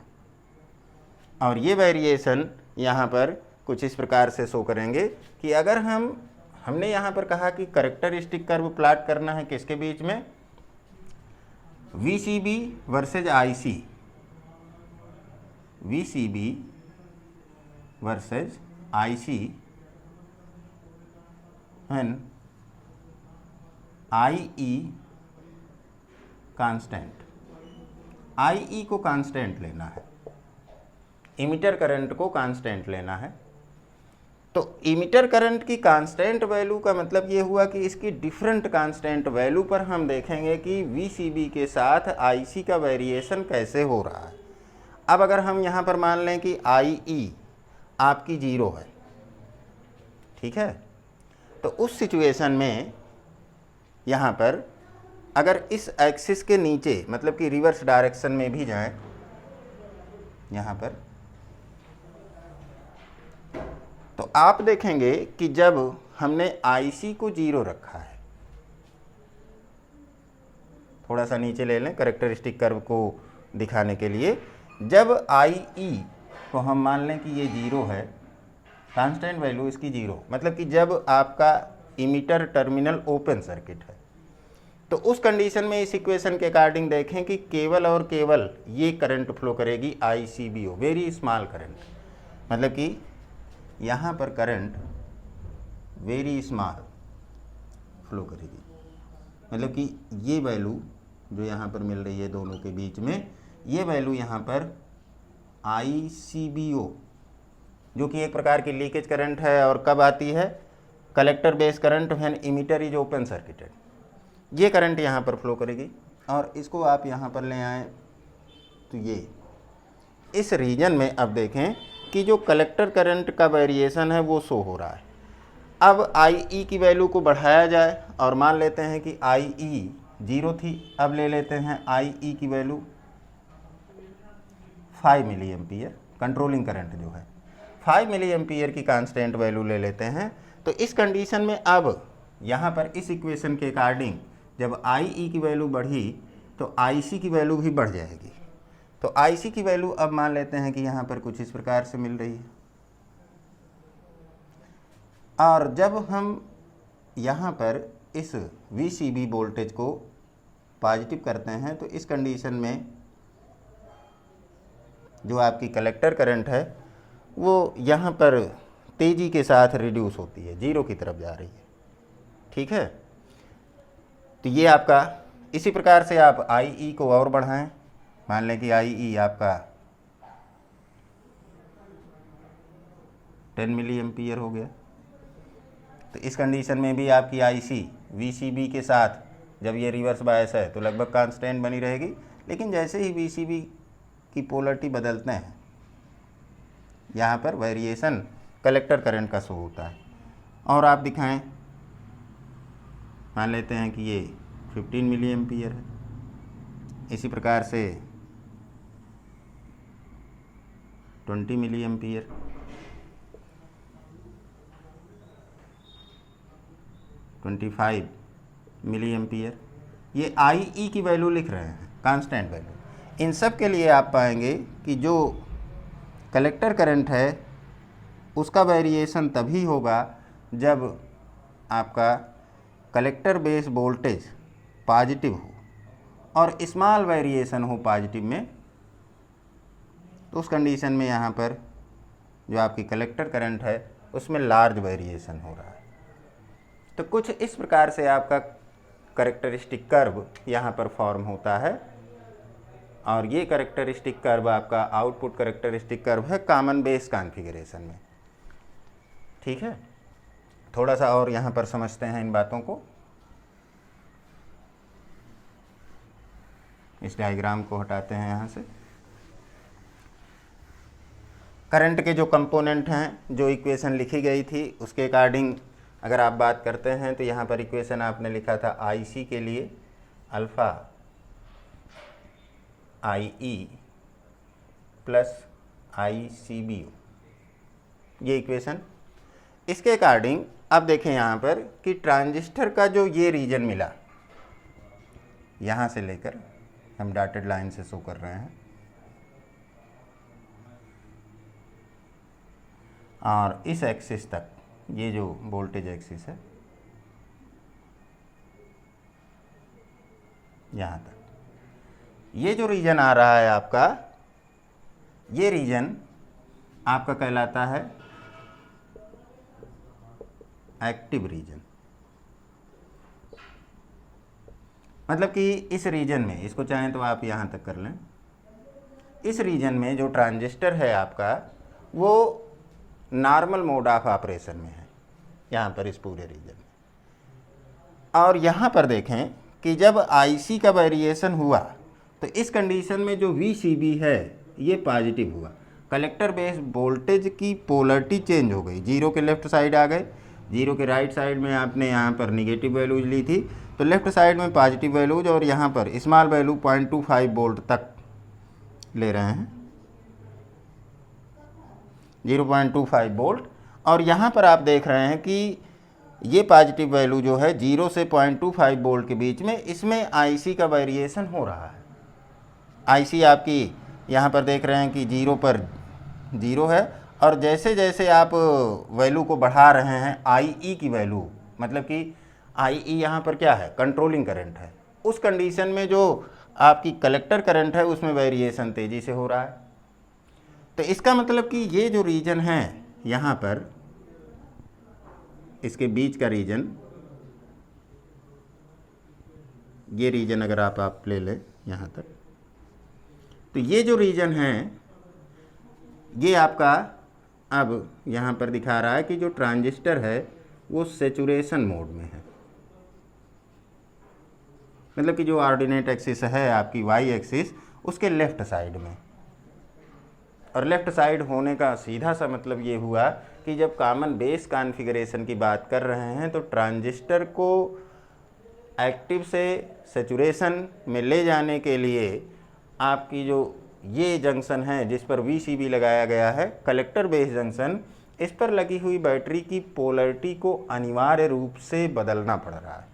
और ये वेरिएशन यहाँ पर कुछ इस प्रकार से शो करेंगे कि अगर हमने यहाँ पर कहा कि कैरेक्टरिस्टिक कर्व प्लॉट करना है किसके बीच में? VCB versus IC, VCB versus IC when IE constant. IE को कांस्टेंट लेना है, इमीटर करंट को कांस्टेंट लेना है। तो इमीटर करंट की कांस्टेंट वैल्यू का मतलब ये हुआ कि इसकी डिफरेंट कांस्टेंट वैल्यू पर हम देखेंगे कि VCB के साथ IC का वेरिएशन कैसे हो रहा है। अब अगर हम यहाँ पर मान लें कि IE आपकी 0 है, ठीक है, तो उस सिचुएशन में यहाँ पर अगर इस एक्सिस के नीचे मतलब कि रिवर्स डायरेक्शन में भी जाएं यहाँ पर, तो आप देखेंगे कि जब हमने IC को 0 रखा है, थोड़ा सा नीचे ले लें कैरेक्टरिस्टिक कर्व को दिखाने के लिए, जब IE को हम मान लें कि ये 0 है, कांस्टेंट वैल्यू इसकी 0, मतलब कि जब आपका इमीटर टर्मिनल ओपन सर्किट है, तो उस कंडीशन में इस इक्वेशन के अकॉर्डिंग देखें कि केवल और केवल ये करंट फ्लो करेगी ICBO, वेरी स्मॉल करंट, मतलब कि यहाँ पर करंट वेरी स्मॉल फ्लो करेगी, मतलब कि ये वैल्यू जो यहाँ पर मिल रही है दोनों के बीच में, ये वैल्यू यहाँ पर ICBO जो कि एक प्रकार की लीकेज करंट है, और कब आती है? Collector base current when emitter is open circuited, ये करंट यहाँ पर फ्लो करेगी। और इसको आप यहाँ पर ले आएँ तो ये इस रीजन में अब देखें कि जो कलेक्टर करंट का वेरिएशन है वो शो हो रहा है। अब IE की वैल्यू को बढ़ाया जाए और मान लेते हैं कि IE 0 थी, अब ले लेते हैं IE की value 5 milliampere, controlling current जो है 5 मिली एम्पियर की कांस्टेंट वैल्यू ले लेते हैं। तो इस कंडीशन में अब यहाँ पर इस इक्वेशन के अकॉर्डिंग जब IE की वैल्यू बढ़ी तो IC की वैल्यू भी बढ़ जाएगी। तो IC की वैल्यू अब मान लेते हैं कि यहाँ पर कुछ इस प्रकार से मिल रही है, और जब हम यहाँ पर इस VCB वोल्टेज को पॉजिटिव करते हैं तो इस कंडीशन में जो आपकी कलेक्टर करंट है वो यहाँ पर तेज़ी के साथ रिड्यूस होती है, 0 की तरफ जा रही है। ठीक है, तो ये आपका, इसी प्रकार से आप IE को और बढ़ाएं, मान लें कि IE आपका 10 मिली एम्पियर हो गया। तो इस कंडीशन में भी आपकी IC VCB के साथ जब ये रिवर्स बायस है तो लगभग कांस्टेंट बनी रहेगी, लेकिन जैसे ही VCB की पोलरिटी बदलते हैं यहाँ पर वेरिएशन कलेक्टर करंट का शो होता है। और आप दिखाएं, मान लेते हैं कि ये 15 मिली एम्पियर है, इसी प्रकार से 20 मिली एम्पियर, 25 मिली एम्पियर, ये IE की वैल्यू लिख रहे हैं, कांस्टेंट वैल्यू। इन सब के लिए आप पाएंगे कि जो कलेक्टर करंट है उसका वेरिएशन तभी होगा जब आपका कलेक्टर बेस वोल्टेज पॉजिटिव हो और स्मॉल वेरिएशन हो पॉजिटिव में, तो उस कंडीशन में यहाँ पर जो आपकी कलेक्टर करंट है उसमें लार्ज वेरिएशन हो रहा है। तो कुछ इस प्रकार से आपका कैरेक्टरिस्टिक कर्व यहाँ पर फॉर्म होता है, और ये कैरेक्टरिस्टिक कर्व आपका आउटपुट कैरेक्टरिस्टिक कर्व है कॉमन बेस कॉन्फ़िगरेशन में। ठीक है, थोड़ा सा और यहाँ पर समझते हैं इन बातों को। इस डायग्राम को हटाते हैं यहाँ से। करंट के जो कंपोनेंट हैं, जो इक्वेशन लिखी गई थी उसके अकॉर्डिंग अगर आप बात करते हैं तो यहाँ पर इक्वेशन आपने लिखा था IC के लिए अल्फ़ा IE प्लस ICBO, ये इक्वेशन। इसके अकॉर्डिंग अब देखें यहाँ पर कि ट्रांजिस्टर का जो ये रीजन मिला, यहाँ से लेकर हम डॉटेड लाइन से शो कर रहे हैं, और इस एक्सिस तक, ये जो वोल्टेज एक्सिस है यहाँ तक, ये जो रीजन आ रहा है आपका, ये रीजन आपका कहलाता है एक्टिव रीजन। मतलब कि इस रीजन में, इसको चाहें तो आप यहाँ तक कर लें, इस रीजन में जो ट्रांजिस्टर है आपका वो नॉर्मल मोड ऑफ ऑपरेशन में है, यहाँ पर इस पूरे रीजन में। और यहाँ पर देखें कि जब IC का वेरिएशन हुआ तो इस कंडीशन में जो VCB है ये पॉजिटिव हुआ, कलेक्टर बेस वोल्टेज की पोलरिटी चेंज हो गई, जीरो के लेफ्ट साइड आ गए, जीरो के राइट साइड में आपने यहाँ पर निगेटिव वैल्यूज ली थी, तो लेफ्ट साइड में पॉजिटिव वैल्यूज, और यहाँ पर स्मॉल वैल्यू 0.25 वोल्ट तक ले रहे हैं, 0.25 वोल्ट। और यहाँ पर आप देख रहे हैं कि ये पॉजिटिव वैल्यू जो है 0 से 0.25 वोल्ट के बीच में, इसमें IC का वेरिएशन हो रहा है। IC आपकी यहाँ पर देख रहे हैं कि 0 पर 0 है, और जैसे जैसे आप वैल्यू को बढ़ा रहे हैं IE की वैल्यू, मतलब कि IE यहाँ पर क्या है, कंट्रोलिंग करंट है, उस कंडीशन में जो आपकी कलेक्टर करंट है उसमें वेरिएशन तेज़ी से हो रहा है। तो इसका मतलब कि ये जो रीजन है यहाँ पर, इसके बीच का रीजन, ये रीजन अगर आप ले लें यहाँ तक, तो ये जो रीजन है ये आपका अब यहाँ पर दिखा रहा है कि जो ट्रांजिस्टर है वो सैचुरेशन मोड में है। मतलब कि जो ऑर्डिनेट एक्सिस है आपकी Y एक्सिस, उसके लेफ़्ट साइड में। और लेफ़्ट साइड होने का सीधा सा मतलब ये हुआ कि जब कॉमन बेस कॉन्फ़िगरेशन की बात कर रहे हैं तो ट्रांजिस्टर को एक्टिव से सैचुरेशन में ले जाने के लिए आपकी जो ये जंक्शन है जिस पर VCB लगाया गया है, कलेक्टर बेस जंक्शन, इस पर लगी हुई बैटरी की पोलरिटी को अनिवार्य रूप से बदलना पड़ रहा है।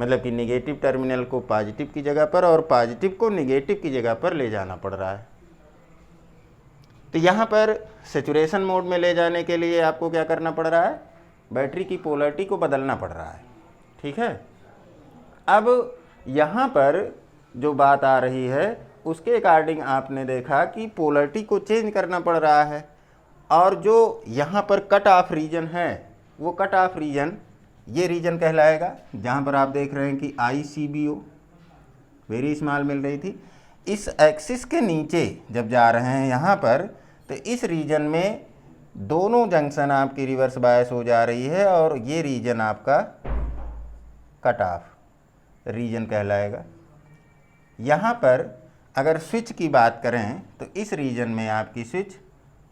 मतलब कि निगेटिव टर्मिनल को पॉजिटिव की जगह पर और पॉजिटिव को निगेटिव की जगह पर ले जाना पड़ रहा है। तो यहाँ पर सैचुरेशन मोड में ले जाने के लिए आपको क्या करना पड़ रहा है, बैटरी की पोलरिटी को बदलना पड़ रहा है। ठीक है, अब यहाँ पर जो बात आ रही है उसके अकॉर्डिंग आपने देखा कि पोलरिटी को चेंज करना पड़ रहा है, और जो यहाँ पर कट ऑफ रीजन है वो कट ऑफ रीजन ये रीजन कहलाएगा, जहाँ पर आप देख रहे हैं कि ICBO वेरी स्मॉल मिल रही थी। इस एक्सिस के नीचे जब जा रहे हैं यहाँ पर, तो इस रीजन में दोनों जंक्शन आपकी रिवर्स बायस हो जा रही है और ये रीजन आपका कट ऑफ रीजन कहलाएगा। यहाँ पर अगर स्विच की बात करें तो इस रीजन में आपकी स्विच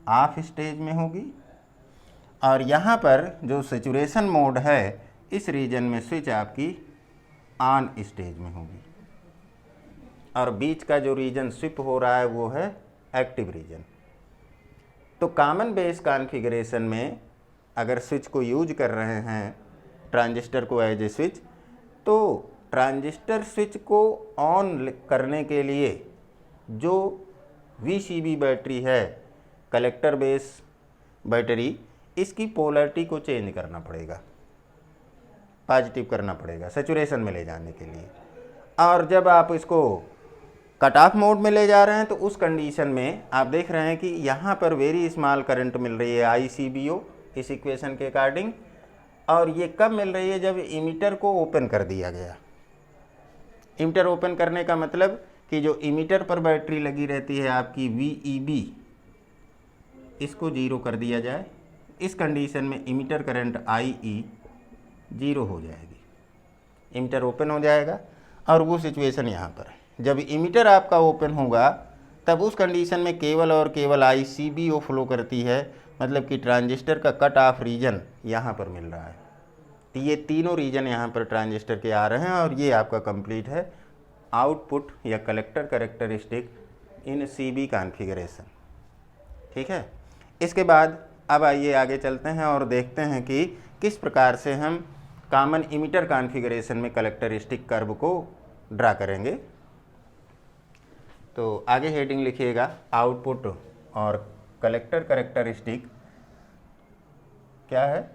ऑफ स्टेज में होगी और यहाँ पर जो सैचुरेशन मोड है इस रीजन में स्विच आपकी ऑन स्टेज में होगी और बीच का जो रीजन स्विप हो रहा है वो है एक्टिव रीजन। तो कॉमन बेस कॉन्फ़िगरेशन में अगर स्विच को यूज कर रहे हैं ट्रांजिस्टर को एज ए स्विच, तो ट्रांजिस्टर स्विच को ऑन करने के लिए जो VCB बैटरी है, कलेक्टर बेस बैटरी, इसकी पोलैरिटी को चेंज करना पड़ेगा, पॉजिटिव करना पड़ेगा सैचुरेशन में ले जाने के लिए। और जब आप इसको कट ऑफ मोड में ले जा रहे हैं तो उस कंडीशन में आप देख रहे हैं कि यहाँ पर वेरी स्मॉल करंट मिल रही है ICBO इस इक्वेशन के अकॉर्डिंग, और ये कब मिल रही है जब इमीटर को ओपन कर दिया गया। इमीटर ओपन करने का मतलब कि जो इमीटर पर बैटरी लगी रहती है आपकी VEB, इसको जीरो कर दिया जाए। इस कंडीशन में इमीटर करंट IE जीरो हो जाएगी, इमीटर ओपन हो जाएगा। और वो सिचुएशन यहाँ पर है, जब इमीटर आपका ओपन होगा तब उस कंडीशन में केवल और केवल ICBO फ्लो करती है, मतलब कि ट्रांजिस्टर का कट ऑफ रीजन यहाँ पर मिल रहा है। तो ये तीनों रीजन यहाँ पर ट्रांजिस्टर के आ रहे हैं और ये आपका कंप्लीट है आउटपुट या कलेक्टर कैरेक्टरिस्टिक इन CB कॉन्फ़िगरेशन। ठीक है, इसके बाद अब आइए आगे चलते हैं और देखते हैं कि किस प्रकार से हम कॉमन इमीटर कॉन्फ़िगरेशन में कैरेक्टरिस्टिक कर्व को ड्रा करेंगे। तो आगे हेडिंग लिखिएगा आउटपुट और कलेक्टर कैरेक्टरिस्टिक क्या है।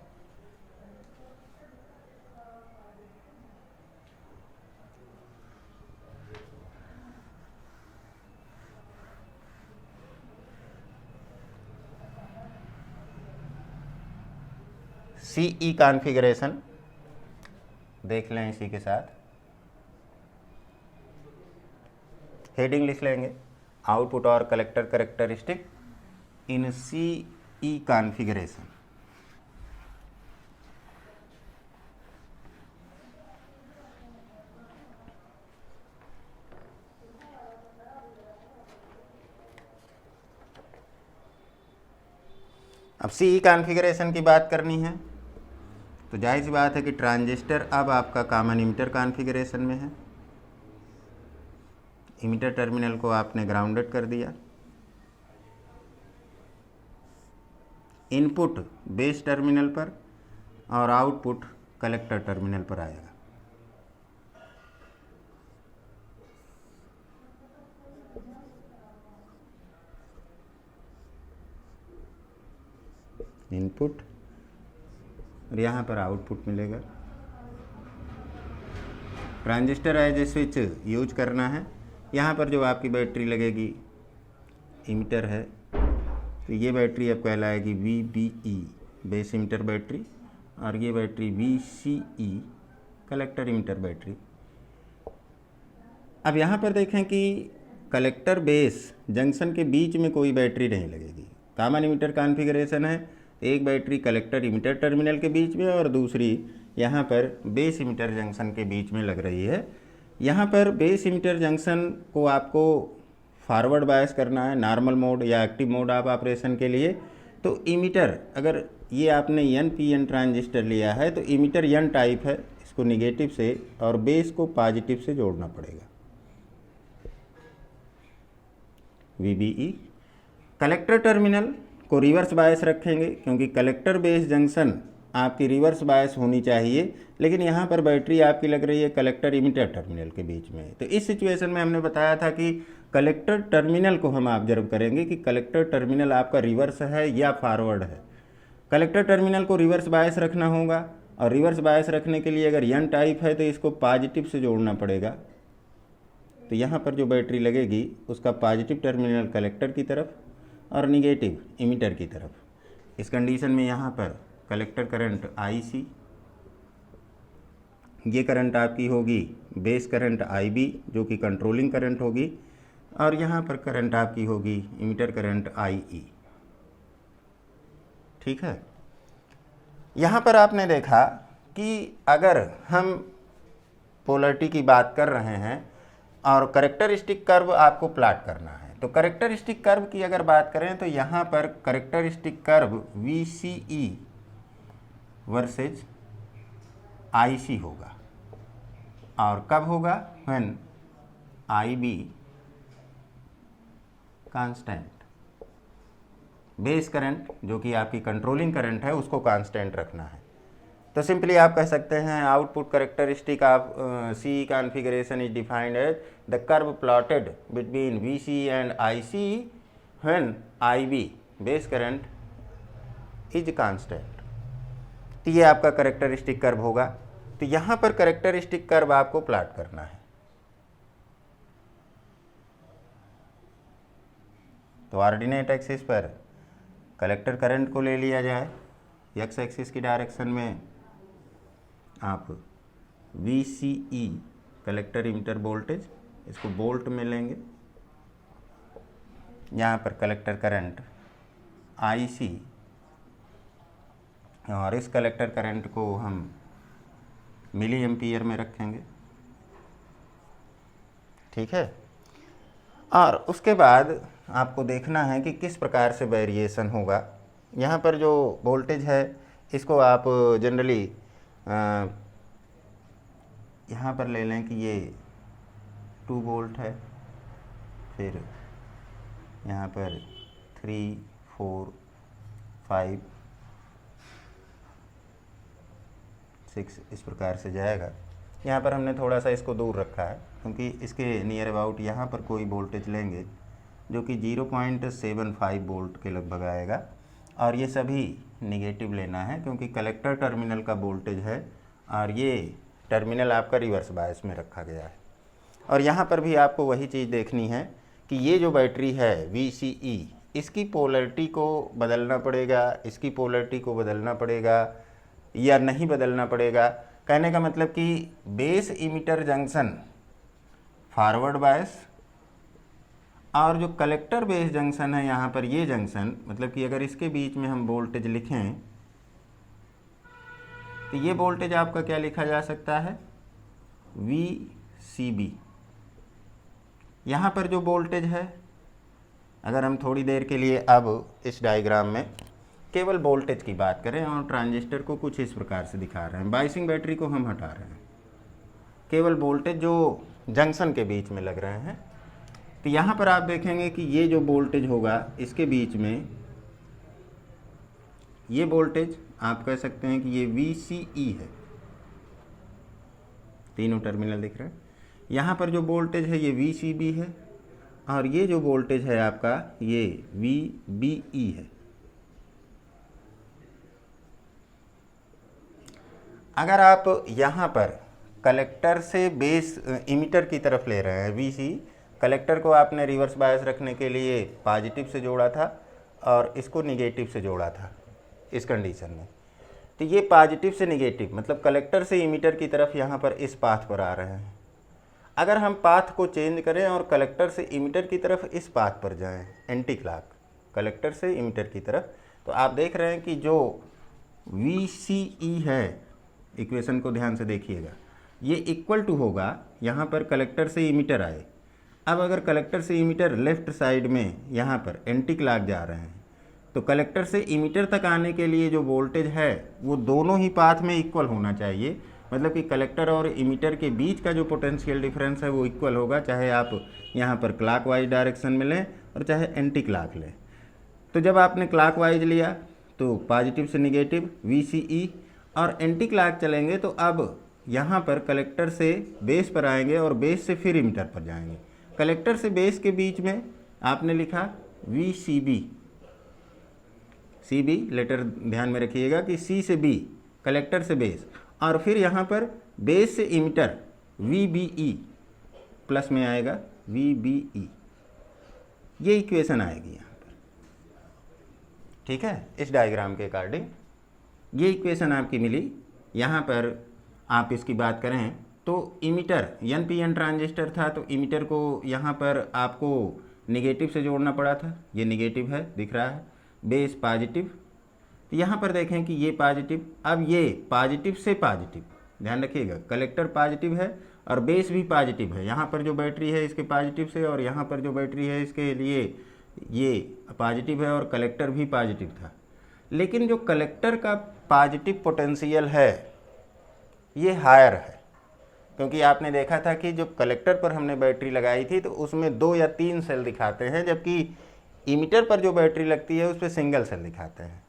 CE कॉन्फ़िगरेशन देख लें, इसी के साथ हेडिंग लिख लेंगे आउटपुट और कलेक्टर कैरेक्टरिस्टिक इन CE कॉन्फ़िगरेशन। अब CE कॉन्फ़िगरेशन की बात करनी है तो जाहिर सी बात है कि ट्रांजिस्टर अब आपका कॉमन इमीटर कॉन्फ़िगरेशन में है। इमीटर टर्मिनल को आपने ग्राउंडेड कर दिया, इनपुट बेस टर्मिनल पर और आउटपुट कलेक्टर टर्मिनल पर आएगा। इनपुट और यहाँ पर आउटपुट मिलेगा। Transistor as a switch use करना है। यहाँ पर जो आपकी बैटरी लगेगी इमीटर है, तो ये बैटरी अब कहलाएगी VBE बेस इमीटर बैटरी और ये battery VCE collector emitter battery. अब यहाँ पर देखें कि कलेक्टर बेस जंक्शन के बीच में कोई बैटरी नहीं लगेगी। कॉमन इमीटर कॉन्फ़िगरेशन है, एक बैटरी कलेक्टर इमीटर टर्मिनल के बीच में और दूसरी यहाँ पर बेस इमीटर जंक्शन के बीच में लग रही है। यहाँ पर बेस इमीटर जंक्शन को आपको फॉरवर्ड बायस करना है नॉर्मल मोड या एक्टिव मोड ऑफ ऑपरेशन के लिए। तो इमीटर, अगर ये आपने NPN ट्रांजिस्टर लिया है तो इमीटर N टाइप है, इसको निगेटिव से और बेस को पॉजिटिव से जोड़ना पड़ेगा। VBE कलेक्टर टर्मिनल को रिवर्स बायस रखेंगे क्योंकि कलेक्टर बेस जंक्शन आपकी रिवर्स बायस होनी चाहिए, लेकिन यहाँ पर बैटरी आपकी लग रही है कलेक्टर इमीटर टर्मिनल के बीच में। तो इस सिचुएशन में हमने बताया था कि कलेक्टर टर्मिनल को हम ऑब्जर्व करेंगे कि कलेक्टर टर्मिनल आपका रिवर्स है या फॉरवर्ड है। कलेक्टर टर्मिनल को रिवर्स बायस रखना होगा और रिवर्स बायस रखने के लिए अगर N टाइप है तो इसको पॉजिटिव से जोड़ना पड़ेगा। तो यहाँ पर जो बैटरी लगेगी उसका पॉजिटिव टर्मिनल कलेक्टर की तरफ और निगेटिव इमीटर की तरफ। इस कंडीशन में यहाँ पर कलेक्टर करंट IC, ये करंट आपकी होगी बेस करंट IB जो कि कंट्रोलिंग करंट होगी, और यहाँ पर करंट आपकी होगी इमीटर करंट IE। ठीक है। यहाँ पर आपने देखा कि अगर हम पोलरिटी की बात कर रहे हैं और करेक्टरिस्टिक कर्व आपको प्लॉट करना है, तो करेक्टरिस्टिक कर्व की अगर बात करें तो यहाँ पर characteristic curve VCE versus IC होगा, और कब होगा, when IB constant, base current जो कि आपकी कंट्रोलिंग करंट है उसको कांस्टेंट रखना है। तो सिंपली आप कह सकते हैं output characteristic of CE configuration is defined as the curve plotted between VCE and IC when IB base current is constant. तो ये आपका करेक्टरिस्टिक कर्व होगा। तो यहाँ पर करेक्टरिस्टिक कर्व आपको प्लॉट करना है। तो ऑर्डिनेट एक्सिस पर कलेक्टर करंट को ले लिया जाए, एक्स एक्सिस की डायरेक्शन में आप VCE कलेक्टर इमीटर वोल्टेज, इसको वोल्ट में लेंगे। यहाँ पर कलेक्टर करंट IC, और इस कलेक्टर करंट को हम मिली एम्पियर में रखेंगे, ठीक है। और उसके बाद आपको देखना है कि किस प्रकार से वेरिएशन होगा। यहाँ पर जो वोल्टेज है इसको आप जनरली यहाँ पर ले लें कि ये 2 वोल्ट है, फिर यहाँ पर 3, 4, 5, 6 इस प्रकार से जाएगा। यहाँ पर हमने थोड़ा सा इसको दूर रखा है क्योंकि इसके नियर अबाउट यहाँ पर कोई वोल्टेज लेंगे जो कि 0.75 वोल्ट के लगभग आएगा, और ये सभी निगेटिव लेना है क्योंकि कलेक्टर टर्मिनल का वोल्टेज है और ये टर्मिनल आपका रिवर्स बायस में रखा गया है। और यहाँ पर भी आपको वही चीज़ देखनी है कि ये जो बैटरी है VCE, इसकी पोलरिटी को बदलना पड़ेगा, इसकी पोलरिटी को बदलना पड़ेगा या नहीं बदलना पड़ेगा। कहने का मतलब कि base emitter junction forward bias और जो कलेक्टर बेस जंक्शन है यहाँ पर ये जंक्शन, मतलब कि अगर इसके बीच में हम वोल्टेज लिखें तो ये वोल्टेज आपका क्या लिखा जा सकता है, VCB। यहाँ पर जो वोल्टेज है, अगर हम थोड़ी देर के लिए अब इस डायग्राम में केवल वोल्टेज की बात करें और ट्रांजिस्टर को कुछ इस प्रकार से दिखा रहे हैं, बायसिंग बैटरी को हम हटा रहे हैं, केवल वोल्टेज जो जंक्शन के बीच में लग रहे हैं। तो यहाँ पर आप देखेंगे कि ये जो वोल्टेज होगा इसके बीच में ये वोल्टेज आप कह सकते हैं कि ये VCE है, तीनों टर्मिनल दिख रहे हैं। यहाँ पर जो वोल्टेज है ये VCB है और ये जो वोल्टेज है आपका ये VBE है। अगर आप यहाँ पर कलेक्टर से बेस इमीटर की तरफ ले रहे हैं, VC कलेक्टर को आपने रिवर्स बायस रखने के लिए पॉजिटिव से जोड़ा था और इसको निगेटिव से जोड़ा था इस कंडीशन में। तो ये पॉजिटिव से निगेटिव मतलब कलेक्टर से इमीटर की तरफ यहाँ पर इस पाथ पर आ रहे हैं। अगर हम पाथ को चेंज करें और कलेक्टर से इमीटर की तरफ इस पाथ पर जाएं, एंटी क्लॉक कलेक्टर से इमीटर की तरफ, तो आप देख रहे हैं कि जो VCE है, इक्वेशन को ध्यान से देखिएगा, ये इक्वल टू होगा यहाँ पर कलेक्टर से इमीटर आए। अब अगर कलेक्टर से इमीटर लेफ्ट साइड में यहाँ पर एंटी क्लॉक जा रहे हैं तो कलेक्टर से इमीटर तक आने के लिए जो वोल्टेज है वो दोनों ही पाथ में इक्वल होना चाहिए। मतलब कि कलेक्टर और इमीटर के बीच का जो पोटेंशियल डिफरेंस है वो इक्वल होगा, चाहे आप यहाँ पर क्लॉकवाइज डायरेक्शन में लें और चाहे एंटी क्लॉक लें। तो जब आपने क्लॉकवाइज लिया तो पॉजिटिव से निगेटिव VCE, और एंटी क्लॉक चलेंगे तो अब यहाँ पर कलेक्टर से बेस पर आएंगे और बेस से फिर इमीटर पर जाएंगे। कलेक्टर से बेस के बीच में आपने लिखा VCB, CB लेटर ध्यान में रखिएगा कि C से B कलेक्टर से बेस, और फिर यहाँ पर बेस से इमीटर VBE प्लस में आएगा VBE, ये इक्वेशन आएगी यहाँ पर, ठीक है। इस डायग्राम के अकॉर्डिंग ये इक्वेशन आपकी मिली। यहाँ पर आप इसकी बात करें तो इमीटर NPN ट्रांजिस्टर था तो इमीटर को यहाँ पर आपको निगेटिव से जोड़ना पड़ा था, ये निगेटिव है दिख रहा है, बेस पॉजिटिव, तो यहाँ पर देखें कि ये पॉजिटिव, अब ये पॉजिटिव से पॉजिटिव, ध्यान रखिएगा कलेक्टर पॉजिटिव है और बेस भी पॉजिटिव है। यहाँ पर जो बैटरी है इसके पॉजिटिव से, और यहाँ पर जो बैटरी है इसके लिए ये पॉजिटिव है, और कलेक्टर भी पॉजिटिव था। लेकिन जो कलेक्टर का पॉजिटिव पोटेंशियल है ये हायर है, क्योंकि आपने देखा था कि जो कलेक्टर पर हमने बैटरी लगाई थी तो उसमें 2 या 3 सेल दिखाते हैं, जबकि इमीटर पर जो बैटरी लगती है उस पर सिंगल सेल दिखाते हैं।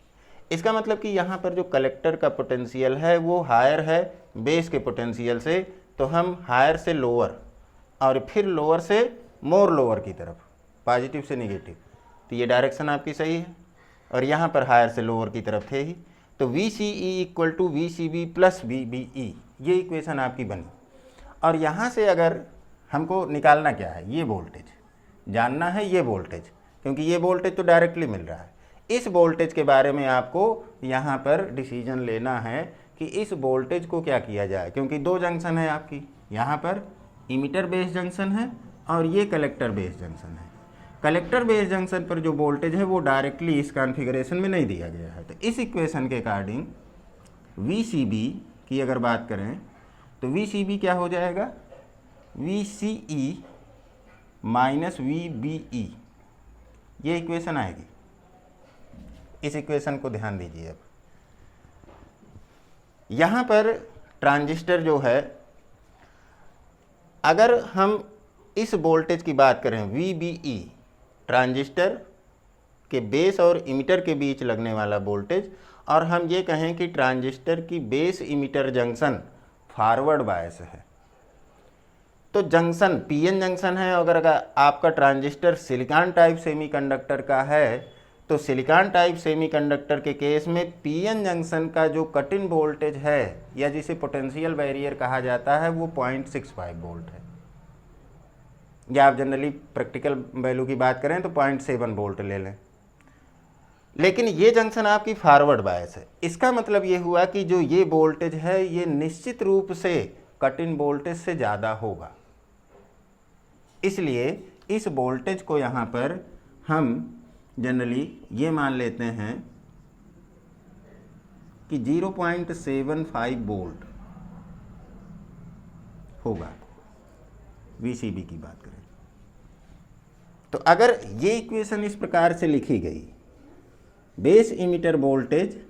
इसका मतलब कि यहाँ पर जो कलेक्टर का पोटेंशियल है वो हायर है बेस के पोटेंशियल से, तो हम हायर से लोअर और फिर लोअर से मोर लोअर की तरफ, पॉजिटिव से निगेटिव, तो ये डायरेक्शन आपकी सही है। और यहाँ पर हायर से लोअर की तरफ थे ही, तो VCE equal to VCB plus VBE, ये इक्वेशन आपकी बनी। और यहाँ से अगर हमको निकालना क्या है, ये वोल्टेज जानना है, ये वोल्टेज, क्योंकि ये वोल्टेज तो डायरेक्टली मिल रहा है। इस वोल्टेज के बारे में आपको यहाँ पर डिसीजन लेना है कि इस वोल्टेज को क्या किया जाए, क्योंकि 2 जंक्शन है आपकी, यहाँ पर इमीटर बेस जंक्शन है और ये कलेक्टर बेस जंक्शन है। कलेक्टर बेस जंक्शन पर जो वोल्टेज है वो डायरेक्टली इस कॉन्फ़िगरेशन में नहीं दिया गया है। तो इस इक्वेशन के अकॉर्डिंग VCB की अगर बात करें तो VCB क्या हो जाएगा, VCE माइनस VBE, ये इक्वेशन आएगी। इस इक्वेशन को ध्यान दीजिए। अब यहाँ पर ट्रांजिस्टर जो है, अगर हम इस वोल्टेज की बात करें VBE, ट्रांजिस्टर के बेस और इमीटर के बीच लगने वाला वोल्टेज, और हम ये कहें कि ट्रांजिस्टर की base emitter junction forward bias है, तो जंक्शन PN जंक्शन है। अगर आपका ट्रांजिस्टर सिलिकॉन टाइप सेमीकंडक्टर का है तो सिलिकॉन टाइप सेमीकंडक्टर के केस में PN जंक्शन का जो कट इन वोल्टेज है या जिसे पोटेंशियल बैरियर कहा जाता है वो 0.65 वोल्ट है, या आप जनरली प्रैक्टिकल वैल्यू की बात करें तो 0.7 वोल्ट ले लें। लेकिन ये जंक्शन आपकी फॉरवर्ड बायस है। इसका मतलब ये हुआ कि जो ये वोल्टेज है ये निश्चित रूप से कट इन वोल्टेज से ज़्यादा होगा, इसलिए इस वोल्टेज को यहाँ पर हम जनरली ये मान लेते हैं कि 0.75 वोल्ट होगा VCB की बात करें तो। अगर ये इक्वेशन इस प्रकार से लिखी गई, बेस इमीटर वोल्टेज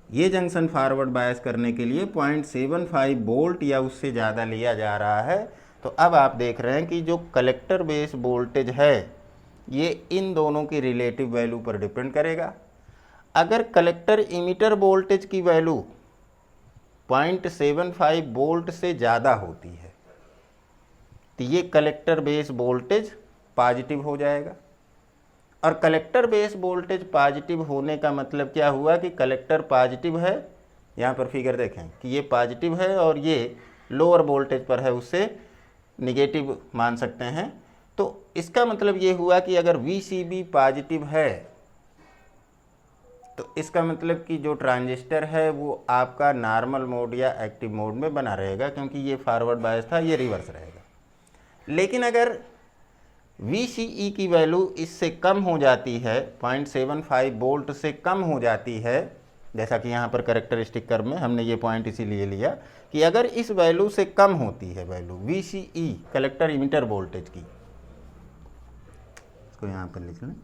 ये जंक्शन फॉरवर्ड बायस करने के लिए 0.75 वोल्ट या उससे ज़्यादा लिया जा रहा है, तो अब आप देख रहे हैं कि जो कलेक्टर बेस वोल्टेज है ये इन दोनों की रिलेटिव वैल्यू पर डिपेंड करेगा। अगर कलेक्टर इमीटर वोल्टेज की वैल्यू 0.75 वोल्ट से ज़्यादा होती है तो ये कलेक्टर बेस वोल्टेज पॉजिटिव हो जाएगा। और कलेक्टर बेस वोल्टेज पॉजिटिव होने का मतलब क्या हुआ कि कलेक्टर पॉजिटिव है, यहाँ पर फिगर देखें कि ये पॉजिटिव है और ये लोअर वोल्टेज पर है उससे निगेटिव मान सकते हैं। तो इसका मतलब ये हुआ कि अगर VCB पॉजिटिव है तो इसका मतलब कि जो ट्रांजिस्टर है वो आपका नॉर्मल मोड या एक्टिव मोड में बना रहेगा, क्योंकि ये फॉरवर्ड बायस था, ये रिवर्स रहेगा। लेकिन अगर VCE की वैल्यू इससे कम हो जाती है, 0.75 वोल्ट से कम हो जाती है, जैसा कि यहाँ पर कैरेक्टरिस्टिक कर्व में हमने ये पॉइंट इसीलिए लिया कि अगर इस वैल्यू से कम होती है value VCE collector emitter voltage की, इसको यहाँ पर लिख लें,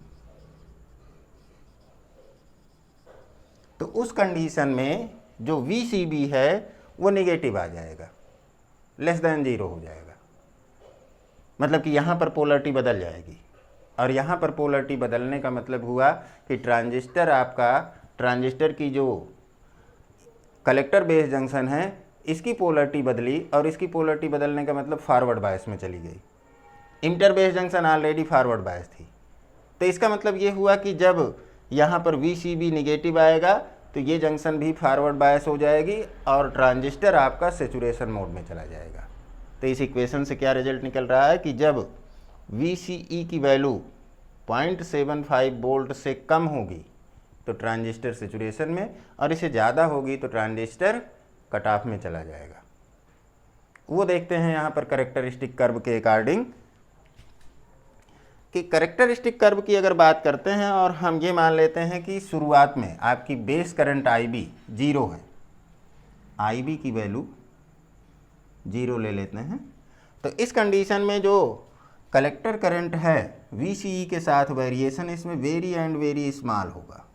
तो उस कंडीशन में जो VCB है वो नेगेटिव आ जाएगा, लेस देन 0 हो जाएगा। मतलब कि यहाँ पर पोलरिटी बदल जाएगी, और यहाँ पर पोलरिटी बदलने का मतलब हुआ कि ट्रांजिस्टर आपका, ट्रांजिस्टर की जो कलेक्टर बेस जंक्शन है इसकी पोलरिटी बदली, और इसकी पोलरिटी बदलने का मतलब फॉरवर्ड बायस में चली गई। Emitter base junction already forward bias थी, तो इसका मतलब ये हुआ कि जब यहाँ पर VCB निगेटिव आएगा तो ये जंक्शन भी फॉरवर्ड बायस हो जाएगी और ट्रांजिस्टर आपका सेचुरेशन मोड में चला जाएगा। तो इस इक्वेशन से क्या रिजल्ट निकल रहा है कि जब VCE की वैल्यू 0.75 वोल्ट से कम होगी तो ट्रांजिस्टर सेचुरेशन में, और इसे ज़्यादा होगी तो ट्रांजिस्टर कट ऑफ में चला जाएगा। वो देखते हैं यहाँ पर कैरेक्टरिस्टिक कर्व के अकॉर्डिंग। कि करेक्टरिस्टिक कर्व की अगर बात करते हैं और हम ये मान लेते हैं कि शुरुआत में आपकी बेस करंट IB 0 है, IB की वैल्यू 0 ले लेते हैं, तो इस कंडीशन में जो कलेक्टर करंट है VCE के साथ वेरिएशन इसमें वेरी एंड वेरी स्मॉल होगा,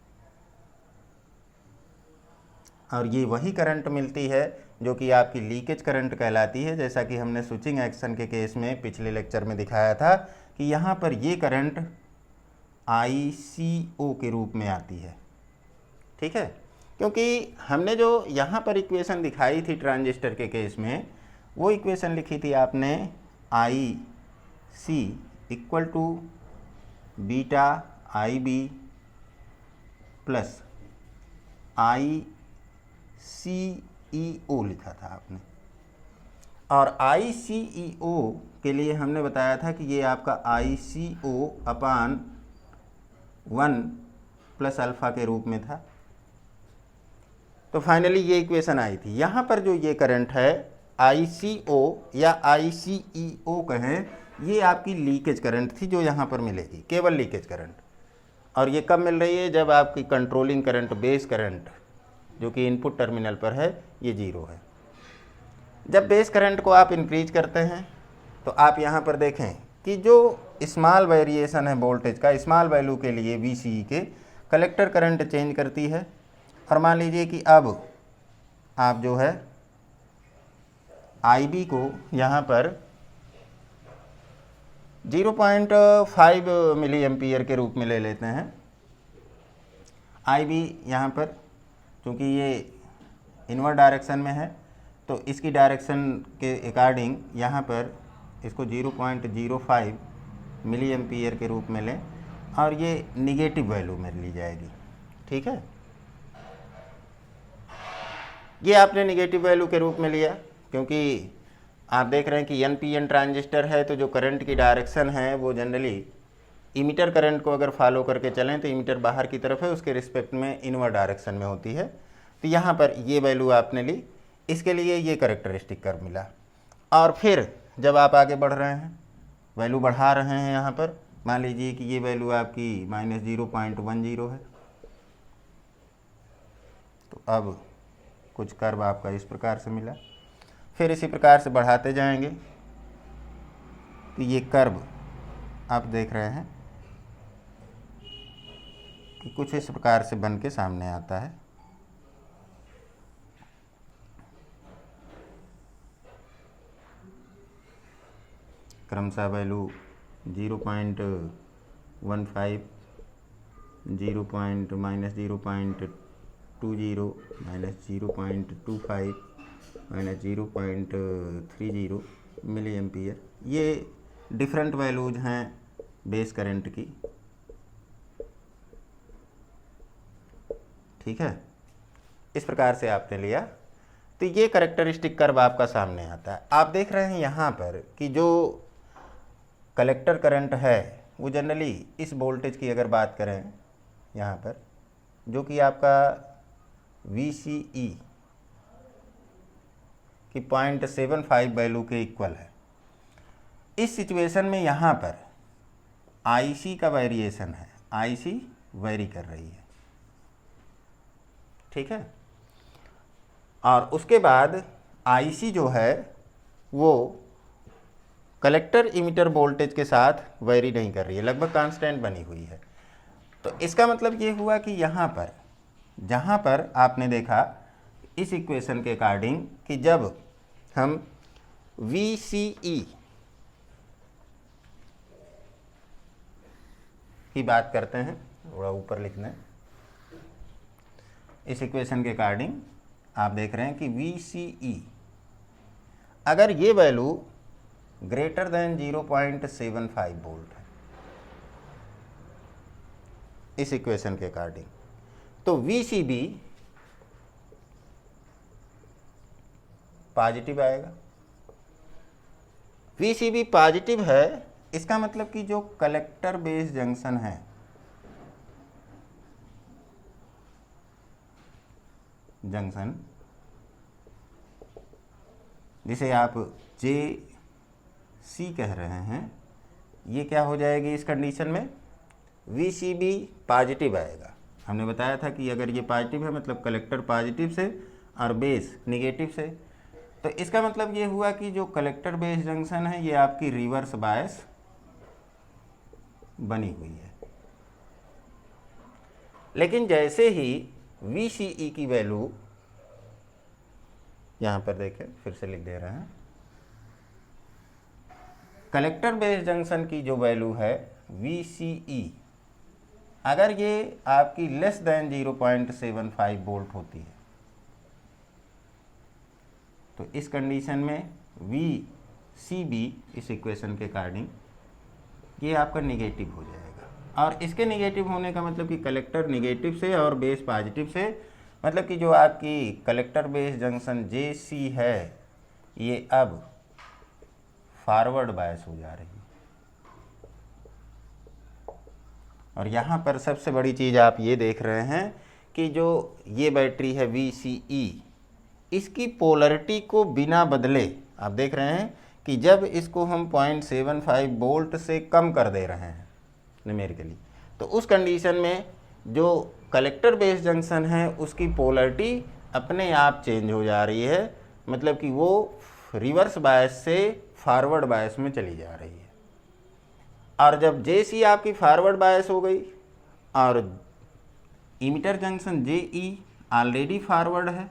और ये वही करंट मिलती है जो कि आपकी लीकेज करंट कहलाती है। जैसा कि हमने स्विचिंग एक्शन के केस में पिछले लेक्चर में दिखाया था कि यहाँ पर ये करंट ICO के रूप में आती है, ठीक है। क्योंकि हमने जो यहाँ पर इक्वेशन दिखाई थी ट्रांजिस्टर के केस में, वो इक्वेशन लिखी थी आपने IC equal to beta IB plus ICEO लिखा था आपने, और ICEO के लिए हमने बताया था कि ये आपका ICO अपान 1 प्लस अल्फ़ा के रूप में था। तो फाइनली ये इक्वेशन आई थी। यहाँ पर जो ये करंट है ICO या ICEO कहें, ये आपकी लीकेज करंट थी जो यहाँ पर मिलेगी, केवल लीकेज करंट। और ये कब मिल रही है? जब आपकी कंट्रोलिंग करंट, बेस करंट जो कि इनपुट टर्मिनल पर है, ये 0 है। जब बेस करंट को आप इंक्रीज करते हैं तो आप यहाँ पर देखें कि जो स्मॉल वेरिएशन है वोल्टेज का, स्मॉल वैल्यू के लिए VCE के कलेक्टर करंट चेंज करती है। और मान लीजिए कि अब आप जो है IB को यहाँ पर 0.5 मिली एम्पियर के रूप में ले लेते हैं। IB यहाँ पर चूँकि ये इनवर्ड डायरेक्शन में है तो इसकी डायरेक्शन के अकॉर्डिंग यहाँ पर इसको 0.05 मिली एम्पियर के रूप में लें, और ये निगेटिव वैल्यू में ली जाएगी, ठीक है। ये आपने निगेटिव वैल्यू के रूप में लिया क्योंकि आप देख रहे हैं कि NPN ट्रांजिस्टर है, तो जो करंट की डायरेक्शन है वो जनरली इमीटर करंट को अगर फॉलो करके चलें तो इमीटर बाहर की तरफ है, उसके रिस्पेक्ट में इनवर्ड डायरेक्शन में होती है। तो यहाँ पर ये वैल्यू आपने ली, इसके लिए ये करेक्टरिस्टिक कर्व मिला। और फिर जब आप आगे बढ़ रहे हैं, वैल्यू बढ़ा रहे हैं, यहाँ पर मान लीजिए कि ये वैल्यू आपकी -0.10 है, तो अब कुछ कर्व आपका इस प्रकार से मिला। फिर इसी प्रकार से बढ़ाते जाएंगे तो ये कर्व आप देख रहे हैं कि कुछ इस प्रकार से बन के सामने आता है। क्रमशः वैल्यू 0.15, -0.20, -0.25, -0.30 मिली एम्पियर, ये डिफरेंट वैल्यूज हैं बेस करंट की, ठीक है। इस प्रकार से आपने लिया तो ये करेक्टरिस्टिक कर्व आपका सामने आता है। आप देख रहे हैं यहाँ पर कि जो कलेक्टर करंट है वो जनरली इस वोल्टेज की अगर बात करें यहाँ पर, जो कि आपका VCE की 0.75 वैल्यू के इक्वल है। इस सिचुएशन में यहाँ पर IC का वेरिएशन है, IC वेरी कर रही है, ठीक है। और उसके बाद IC जो है वो कलेक्टर इमीटर वोल्टेज के साथ वेरी नहीं कर रही है, लगभग कांस्टेंट बनी हुई है। तो इसका मतलब ये हुआ कि यहाँ पर जहाँ पर आपने देखा इस इक्वेशन के अकॉर्डिंग कि जब हम VCE की बात करते हैं, थोड़ा ऊपर लिखना है, इस इक्वेशन के अकॉर्डिंग आप देख रहे हैं कि VCE अगर ये वैल्यू ग्रेटर देन 0.75 वोल्ट है इस इक्वेशन के अकॉर्डिंग, तो VCB पॉजिटिव आएगा। VCB पॉजिटिव है, इसका मतलब कि जो कलेक्टर बेस जंक्शन है, जंक्शन जिसे आप JC कह रहे हैं, ये क्या हो जाएगी इस कंडीशन में, VCB पॉजिटिव आएगा। हमने बताया था कि अगर ये पॉजिटिव है मतलब कलेक्टर पॉजिटिव से और बेस निगेटिव से, तो इसका मतलब ये हुआ कि जो कलेक्टर बेस जंक्शन है ये आपकी रिवर्स बायस बनी हुई है। लेकिन जैसे ही VCE की वैल्यू, यहाँ पर देखें फिर से लिख दे रहे हैं, कलेक्टर बेस जंक्शन की जो वैल्यू है VCE, अगर ये आपकी लेस देन 0.75 वोल्ट होती है तो इस कंडीशन में VCB इस इक्वेशन के अकॉर्डिंग ये आपका निगेटिव हो जाएगा। और इसके निगेटिव होने का मतलब कि कलेक्टर निगेटिव से और बेस पॉजिटिव से, मतलब कि जो आपकी कलेक्टर बेस जंक्शन JC है ये अब फॉरवर्ड बायस हो जा रही है। और यहाँ पर सबसे बड़ी चीज़ आप ये देख रहे हैं कि जो ये बैटरी है VCE, इसकी पोलरिटी को बिना बदले आप देख रहे हैं कि जब इसको हम 0.75 वोल्ट से कम कर दे रहे हैं न्यूमेरिकली, तो उस कंडीशन में जो कलेक्टर बेस जंक्शन है उसकी पोलरिटी अपने आप चेंज हो जा रही है, मतलब कि वो रिवर्स बायस से फॉरवर्ड बायस में चली जा रही है। और जब JC आपकी फॉरवर्ड बायस हो गई और emitter junction JE already forward है,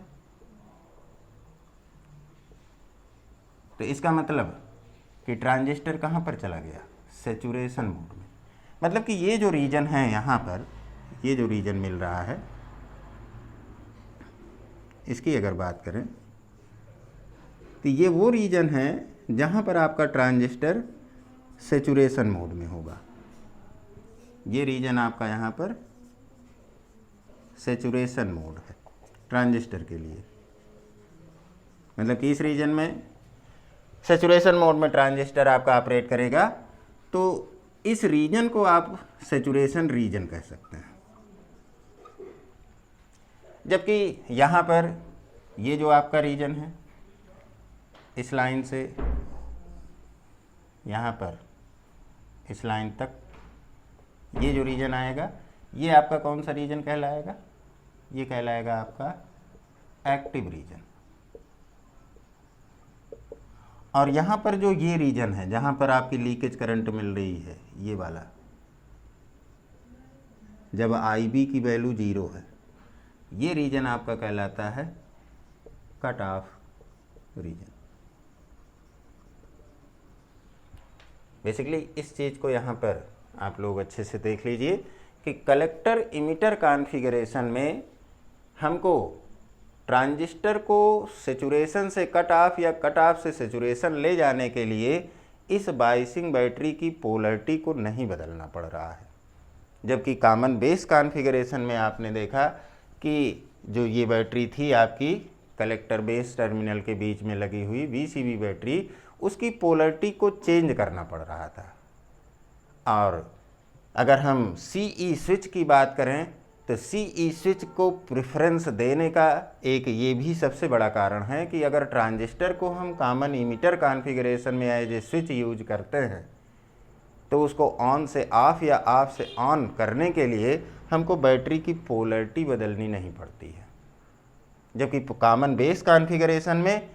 तो इसका मतलब कि ट्रांजिस्टर कहाँ पर चला गया, सैचुरेशन मोड में। मतलब कि ये जो रीजन है यहाँ पर, ये जो रीजन मिल रहा है इसकी अगर बात करें तो ये वो रीजन है जहाँ पर आपका ट्रांजिस्टर सैचुरेशन मोड में होगा। ये रीजन आपका यहाँ पर सैचुरेशन मोड है ट्रांजिस्टर के लिए, मतलब कि इस रीजन में सैचुरेशन मोड में ट्रांजिस्टर आपका ऑपरेट करेगा, तो इस रीजन को आप सैचुरेशन रीजन कह सकते हैं। जबकि यहाँ पर ये जो आपका रीजन है इस लाइन से यहाँ पर इस लाइन तक ये जो रीजन आएगा ये आपका कौन सा रीजन कहलाएगा, ये कहलाएगा आपका एक्टिव रीजन। और यहाँ पर जो ये रीजन है जहाँ पर आपकी लीकेज करंट मिल रही है, ये वाला, जब IB की वैल्यू 0 है, ये रीजन आपका कहलाता है कट ऑफ रीजन। बेसिकली इस चीज़ को यहाँ पर आप लोग अच्छे से देख लीजिए कि कलेक्टर इमिटर कॉन्फ़िगरेशन में हमको ट्रांजिस्टर को सैचुरेशन से कट ऑफ या कट ऑफ से सैचुरेशन ले जाने के लिए इस बायसिंग बैटरी की पोलरिटी को नहीं बदलना पड़ रहा है। जबकि कॉमन बेस कॉन्फ़िगरेशन में आपने देखा कि जो ये बैटरी थी आपकी कलेक्टर बेस टर्मिनल के बीच में लगी हुई VCB बैटरी, उसकी पोलरिटी को चेंज करना पड़ रहा था। और अगर हम CE स्विच की बात करें तो CE स्विच को प्रेफरेंस देने का एक ये भी सबसे बड़ा कारण है कि अगर ट्रांजिस्टर को हम कॉमन इमिटर कॉन्फ़िगरेशन में एज ए स्विच यूज करते हैं तो उसको ऑन से ऑफ या ऑफ से ऑन करने के लिए हमको बैटरी की पोलरिटी बदलनी नहीं पड़ती है। जबकि कॉमन बेस कॉन्फ़िगरेशन में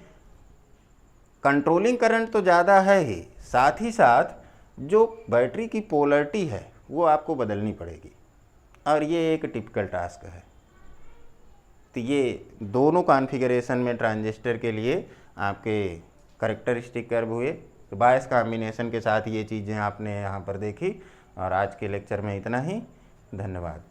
कंट्रोलिंग करंट तो ज़्यादा है ही, साथ ही साथ जो बैटरी की पोलरिटी है वो आपको बदलनी पड़ेगी, और ये एक टिपिकल टास्क है। तो ये दोनों कॉन्फ़िगरेशन में ट्रांजिस्टर के लिए आपके कैरेक्टरिस्टिक कर्व हुए। तो बायस कॉम्बिनेशन के साथ ये चीज़ें आपने यहाँ पर देखी। और आज के लेक्चर में इतना ही। धन्यवाद।